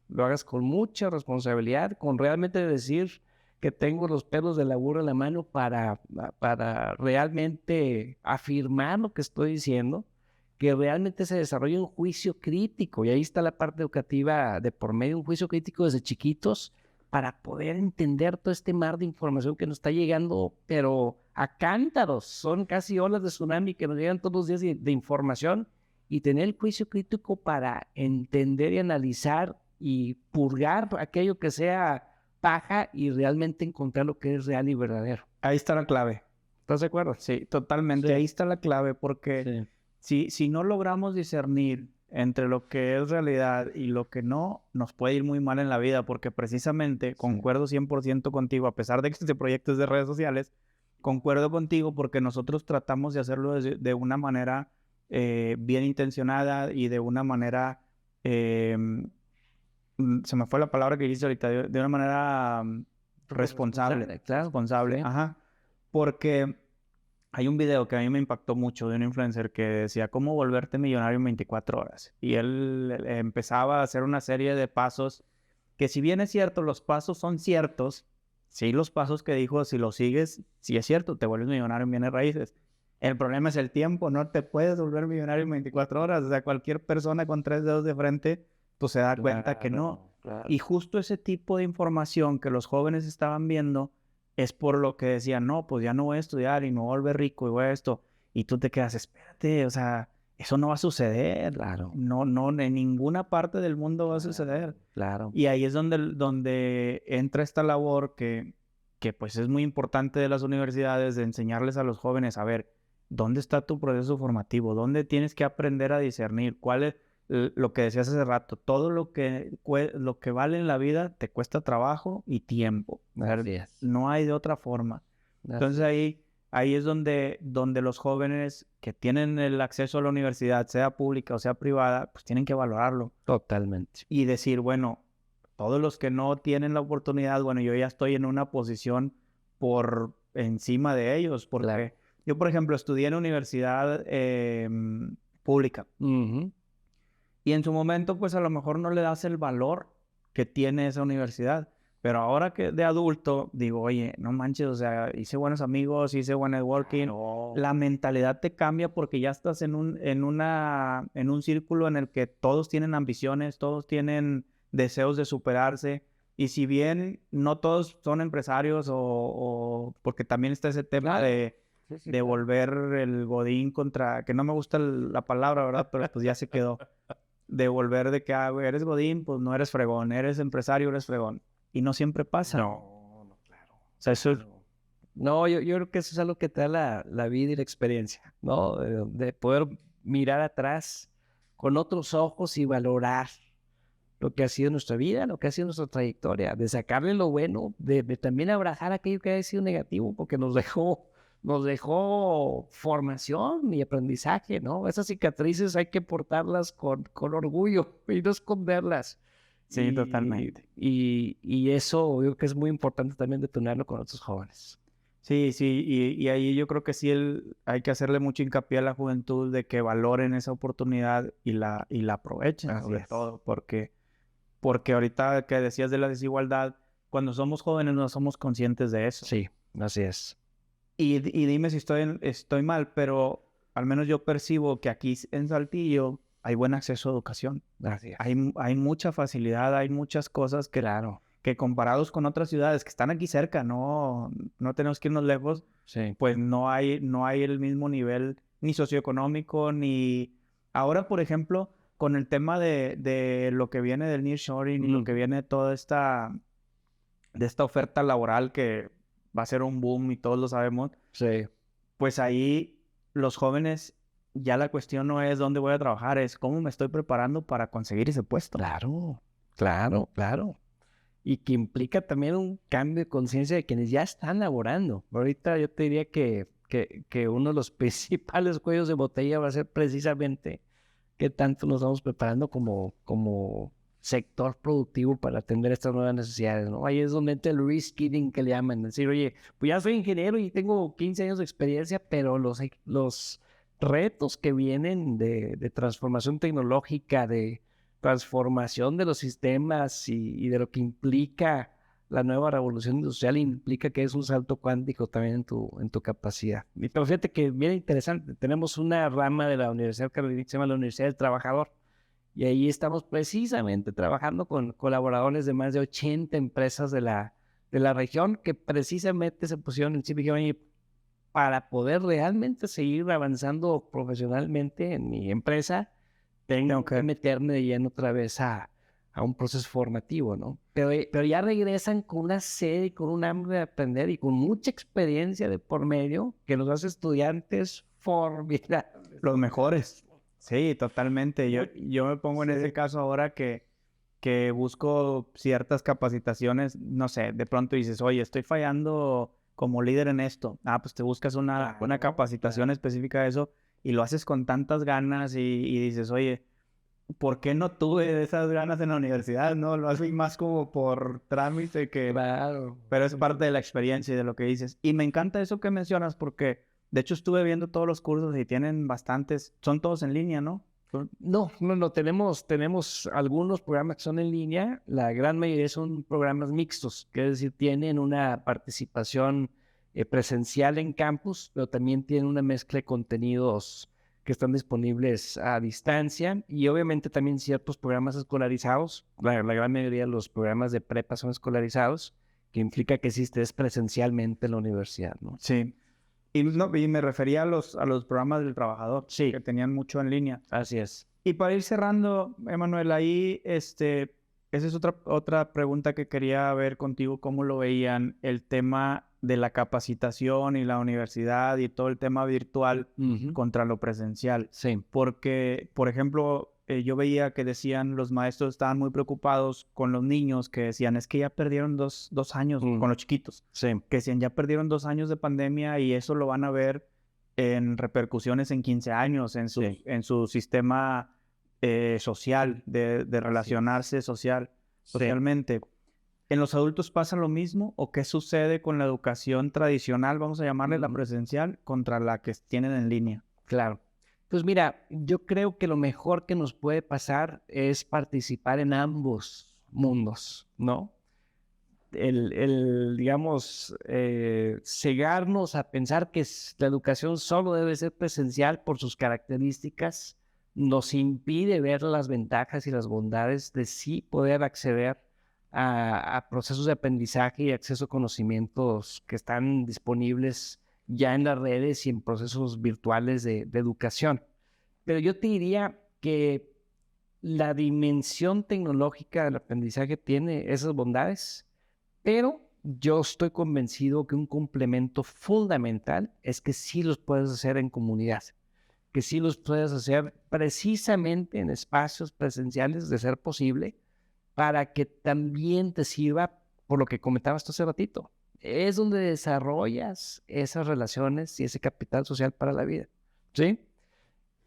Lo hagas con mucha responsabilidad, con realmente decir que tengo los pelos de la burra en la mano para realmente afirmar lo que estoy diciendo, que realmente se desarrolle un juicio crítico. Y ahí está la parte educativa de por medio, un juicio crítico desde chiquitos para poder entender todo este mar de información que nos está llegando, pero a cántaros. Son casi olas de tsunami que nos llegan todos los días de información, y tener el juicio crítico para entender y analizar y purgar aquello que sea paja y realmente encontrar lo que es real y verdadero. Ahí está la clave. ¿Estás de acuerdo? Sí, totalmente. Sí. Ahí está la clave porque si no logramos discernir entre lo que es realidad y lo que no, nos puede ir muy mal en la vida porque precisamente concuerdo 100% contigo, a pesar de que este proyecto es de redes sociales, concuerdo contigo porque nosotros tratamos de hacerlo de una manera bien intencionada y de una manera, se me fue la palabra que dijiste ahorita, de una manera responsable. Claro. Responsable, Sí. ajá. Porque hay un video que a mí me impactó mucho de un influencer que decía cómo volverte millonario en 24 horas. Y él empezaba a hacer una serie de pasos que si bien es cierto, los pasos son ciertos, sí los pasos que dijo, si los sigues, sí es cierto, te vuelves millonario en bienes raíces. El problema es el tiempo, no te puedes volver millonario en 24 horas. O sea, cualquier persona con 3 dedos de frente, pues se da cuenta que no. Claro. Y justo ese tipo de información que los jóvenes estaban viendo es por lo que decían, no, pues ya no voy a estudiar y me voy a volver rico y voy a esto. Y tú te quedas, espérate, o sea, eso no va a suceder. Claro. No, en ninguna parte del mundo va a suceder. Claro. Y ahí es donde entra esta labor que pues es muy importante de las universidades, de enseñarles a los jóvenes, a ver, ¿dónde está tu proceso formativo? ¿Dónde tienes que aprender a discernir? ¿Cuál es lo que decías hace rato? Todo lo que vale en la vida te cuesta trabajo y tiempo. Así es. No hay de otra forma. Entonces ahí es donde los jóvenes que tienen el acceso a la universidad, sea pública o sea privada, pues tienen que valorarlo. Totalmente. Y decir, bueno, todos los que no tienen la oportunidad, bueno, yo ya estoy en una posición por encima de ellos, porque Claro. yo, por ejemplo, estudié en universidad pública y en su momento, pues a lo mejor no le das el valor que tiene esa universidad, pero ahora que de adulto digo, oye, no manches, o sea, hice buenos amigos, hice buen networking, la mentalidad te cambia porque ya estás en un círculo en el que todos tienen ambiciones, todos tienen deseos de superarse. Y si bien no todos son empresarios o porque también está ese tema de volver el godín contra, que no me gusta la palabra, ¿verdad? Pero pues ya se quedó. De volver de que, güey, eres godín, pues no eres fregón, eres empresario, eres fregón. Y no siempre pasa. No, claro. O sea, eso No, yo creo que eso es algo que te da la vida y la experiencia, ¿no? De poder mirar atrás con otros ojos y valorar lo que ha sido nuestra vida, lo que ha sido nuestra trayectoria, de sacarle lo bueno, de también abrazar aquello que ha sido negativo, porque nos dejó formación y aprendizaje, ¿no? Esas cicatrices hay que portarlas con orgullo y no esconderlas. sí, totalmente. Y eso yo creo que es muy importante también detonarlo con otros jóvenes. Sí, y ahí yo creo que sí hay que hacerle mucho hincapié a la juventud de que valoren esa oportunidad y la aprovechen, sobre todo, porque ahorita que decías de la desigualdad, cuando somos jóvenes no somos conscientes de eso. Sí, así es. Y dime si estoy mal, pero al menos yo percibo que aquí en Saltillo hay buen acceso a educación. Así es. Hay mucha facilidad, hay muchas cosas que comparados con otras ciudades que están aquí cerca, no tenemos que irnos lejos, pues no hay el mismo nivel ni socioeconómico, ni... Ahora, por ejemplo, con el tema de lo que viene del nearshoring y lo que viene de toda esta oferta laboral que va a ser un boom y todos lo sabemos, Sí. pues ahí los jóvenes ya la cuestión no es dónde voy a trabajar, es cómo me estoy preparando para conseguir ese puesto. Claro, claro, claro. Y que implica también un cambio de conciencia de quienes ya están laborando. Ahorita yo te diría que uno de los principales cuellos de botella va a ser precisamente qué tanto nos vamos preparando como sector productivo para atender estas nuevas necesidades, ¿no? Ahí es donde entra el reskilling que le llaman, es decir, oye, pues ya soy ingeniero y tengo 15 años de experiencia, pero los retos que vienen de transformación tecnológica, de transformación de los sistemas y de lo que implica la nueva revolución industrial implica que es un salto cuántico también en tu capacidad. Y pero fíjate que bien interesante, tenemos una rama de la Universidad Carolina que se llama la Universidad del Trabajador y ahí estamos precisamente trabajando con colaboradores de más de 80 empresas de la región que precisamente se pusieron en sí y dijeron, oye, para poder realmente seguir avanzando profesionalmente en mi empresa, tengo que meterme de lleno otra vez a un proceso formativo, ¿no? Pero ya regresan con una sed y con un hambre de aprender y con mucha experiencia de por medio que los hace estudiantes formidables. Los mejores. Sí, totalmente. Yo me pongo en Sí. ese caso ahora que busco ciertas capacitaciones, no sé, de pronto dices, oye, estoy fallando como líder en esto. Ah, pues te buscas una capacitación específica de eso y lo haces con tantas ganas y dices, oye, ¿por qué no tuve esas ganas en la universidad? No, lo haces más como por trámite que... Claro. Pero es parte de la experiencia y de lo que dices. Y me encanta eso que mencionas porque, de hecho, estuve viendo todos los cursos y tienen bastantes, son todos en línea, ¿no? No, tenemos algunos programas que son en línea, la gran mayoría son programas mixtos, que es decir, tienen una participación presencial en campus, pero también tienen una mezcla de contenidos que están disponibles a distancia y obviamente también ciertos programas escolarizados, la gran mayoría de los programas de prepa son escolarizados, que implica que sí estés presencialmente en la universidad, ¿no? Sí. Y, no, y me refería a los programas del trabajador, Sí. que tenían mucho en línea. Así es. Y para ir cerrando, Emanuel, ahí, esa es otra pregunta que quería ver contigo, cómo lo veían, el tema de la capacitación y la universidad y todo el tema virtual contra lo presencial. Sí. Porque, por ejemplo, yo veía que decían, los maestros estaban muy preocupados con los niños, que decían, es que ya perdieron dos años, con los chiquitos, Sí. que decían, ya perdieron 2 años de pandemia y eso lo van a ver en repercusiones en 15 años, en su sistema social, de relacionarse socialmente. ¿En los adultos pasa lo mismo o qué sucede con la educación tradicional, vamos a llamarle la presencial, contra la que tienen en línea? Claro. Pues mira, yo creo que lo mejor que nos puede pasar es participar en ambos mundos, ¿no? Digamos, cegarnos a pensar que la educación solo debe ser presencial por sus características, nos impide ver las ventajas y las bondades de sí poder acceder a procesos de aprendizaje y acceso a conocimientos que están disponibles ya en las redes y en procesos virtuales de educación. Pero yo te diría que la dimensión tecnológica del aprendizaje tiene esas bondades, pero yo estoy convencido que un complemento fundamental es que sí los puedes hacer en comunidad, que sí los puedes hacer precisamente en espacios presenciales, de ser posible, para que también te sirva por lo que comentabas tú hace ratito. Es donde desarrollas esas relaciones y ese capital social para la vida, ¿sí?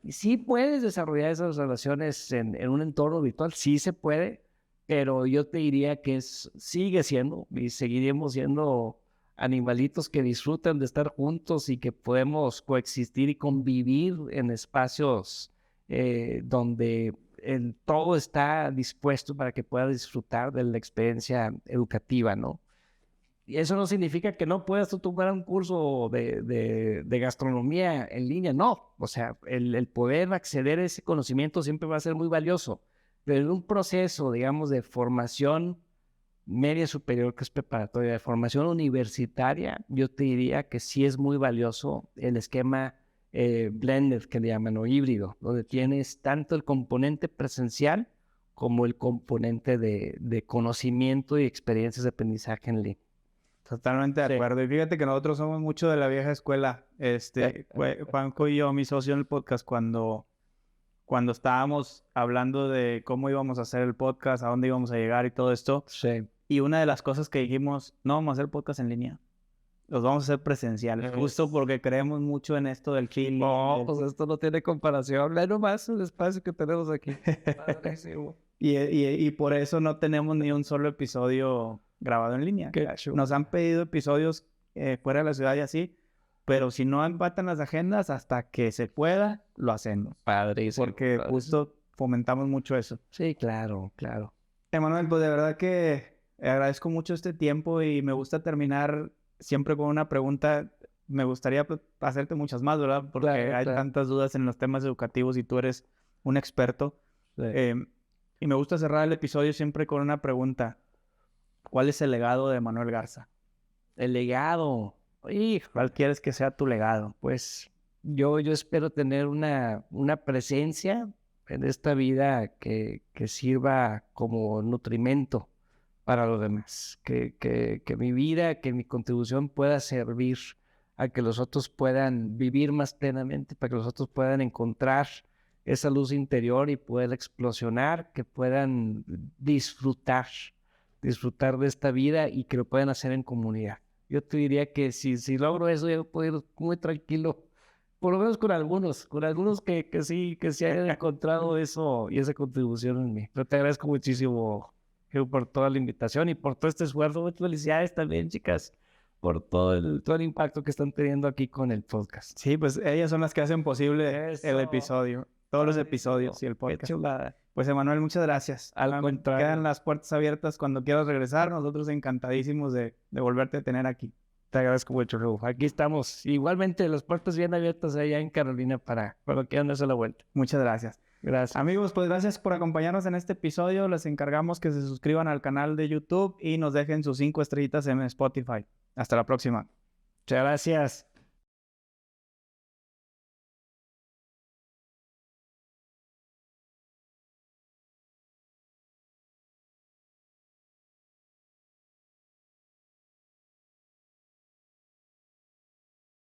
Y sí puedes desarrollar esas relaciones en un entorno virtual, sí se puede, pero yo te diría que sigue siendo y seguiremos siendo animalitos que disfrutan de estar juntos y que podemos coexistir y convivir en espacios donde todo está dispuesto para que puedas disfrutar de la experiencia educativa, ¿no? Y eso no significa que no puedas tú tomar un curso de gastronomía en línea, no. O sea, el poder acceder a ese conocimiento siempre va a ser muy valioso. Pero en un proceso, digamos, de formación media superior, que es preparatoria, de formación universitaria, yo te diría que sí es muy valioso el esquema blended, que le llaman, o híbrido, donde tienes tanto el componente presencial como el componente de conocimiento y experiencias de aprendizaje en línea. Totalmente de Sí. acuerdo. Y fíjate que nosotros somos mucho de la vieja escuela. Juanjo y yo, mi socio en el podcast, cuando estábamos hablando de cómo íbamos a hacer el podcast, a dónde íbamos a llegar y todo esto. Sí. Y una de las cosas que dijimos, no vamos a hacer podcast en línea. Los vamos a hacer presenciales. Justo porque creemos mucho en esto del feeling. No, pues esto no tiene comparación. Ve nomás el espacio que tenemos aquí. Padrísimo. Y por eso no tenemos ni un solo episodio grabado en línea. Qué chulo. Nos han pedido episodios fuera de la ciudad y así, pero si no empatan las agendas, hasta que se pueda, lo hacemos. Padrísimo. Porque justo fomentamos mucho eso. Sí, claro, claro. Emanuel, pues de verdad que agradezco mucho este tiempo y me gusta terminar siempre con una pregunta. Me gustaría hacerte muchas más, ¿verdad? Porque hay tantas dudas en los temas educativos y tú eres un experto. Sí. Y me gusta cerrar el episodio siempre con una pregunta. ¿Cuál es el legado de Manuel Garza? El legado. Hijo, ¿Cuál quieres que sea tu legado? pues yo espero tener una presencia en esta vida que sirva como nutrimento para los demás. Que mi vida, que mi contribución pueda servir a que los otros puedan vivir más plenamente, para que los otros puedan encontrar esa luz interior y poder explosionar, que puedan disfrutar de esta vida y que lo puedan hacer en comunidad. Yo te diría que si logro eso, yo puedo ir muy tranquilo, por lo menos con algunos que sí hayan encontrado eso y esa contribución en mí. Pero te agradezco muchísimo, Hugh, por toda la invitación y por todo este esfuerzo. Muchas felicidades también, chicas, por todo el impacto que están teniendo aquí con el podcast. Sí, pues ellas son las que hacen posible Eso. el episodio, todos los episodios y el Qué podcast. chulada. Pues Emanuel, muchas gracias. Al contrario. Quedan las puertas abiertas cuando quieras regresar. Nosotros encantadísimos de volverte a tener aquí. Te agradezco mucho, Raúl. Aquí estamos. Igualmente, las puertas bien abiertas allá en Carolina para cuando quieran darse la vuelta. Muchas gracias. Gracias. Amigos, pues gracias por acompañarnos en este episodio. Les encargamos que se suscriban al canal de YouTube y nos dejen sus 5 estrellitas en Spotify. Hasta la próxima. Muchas gracias.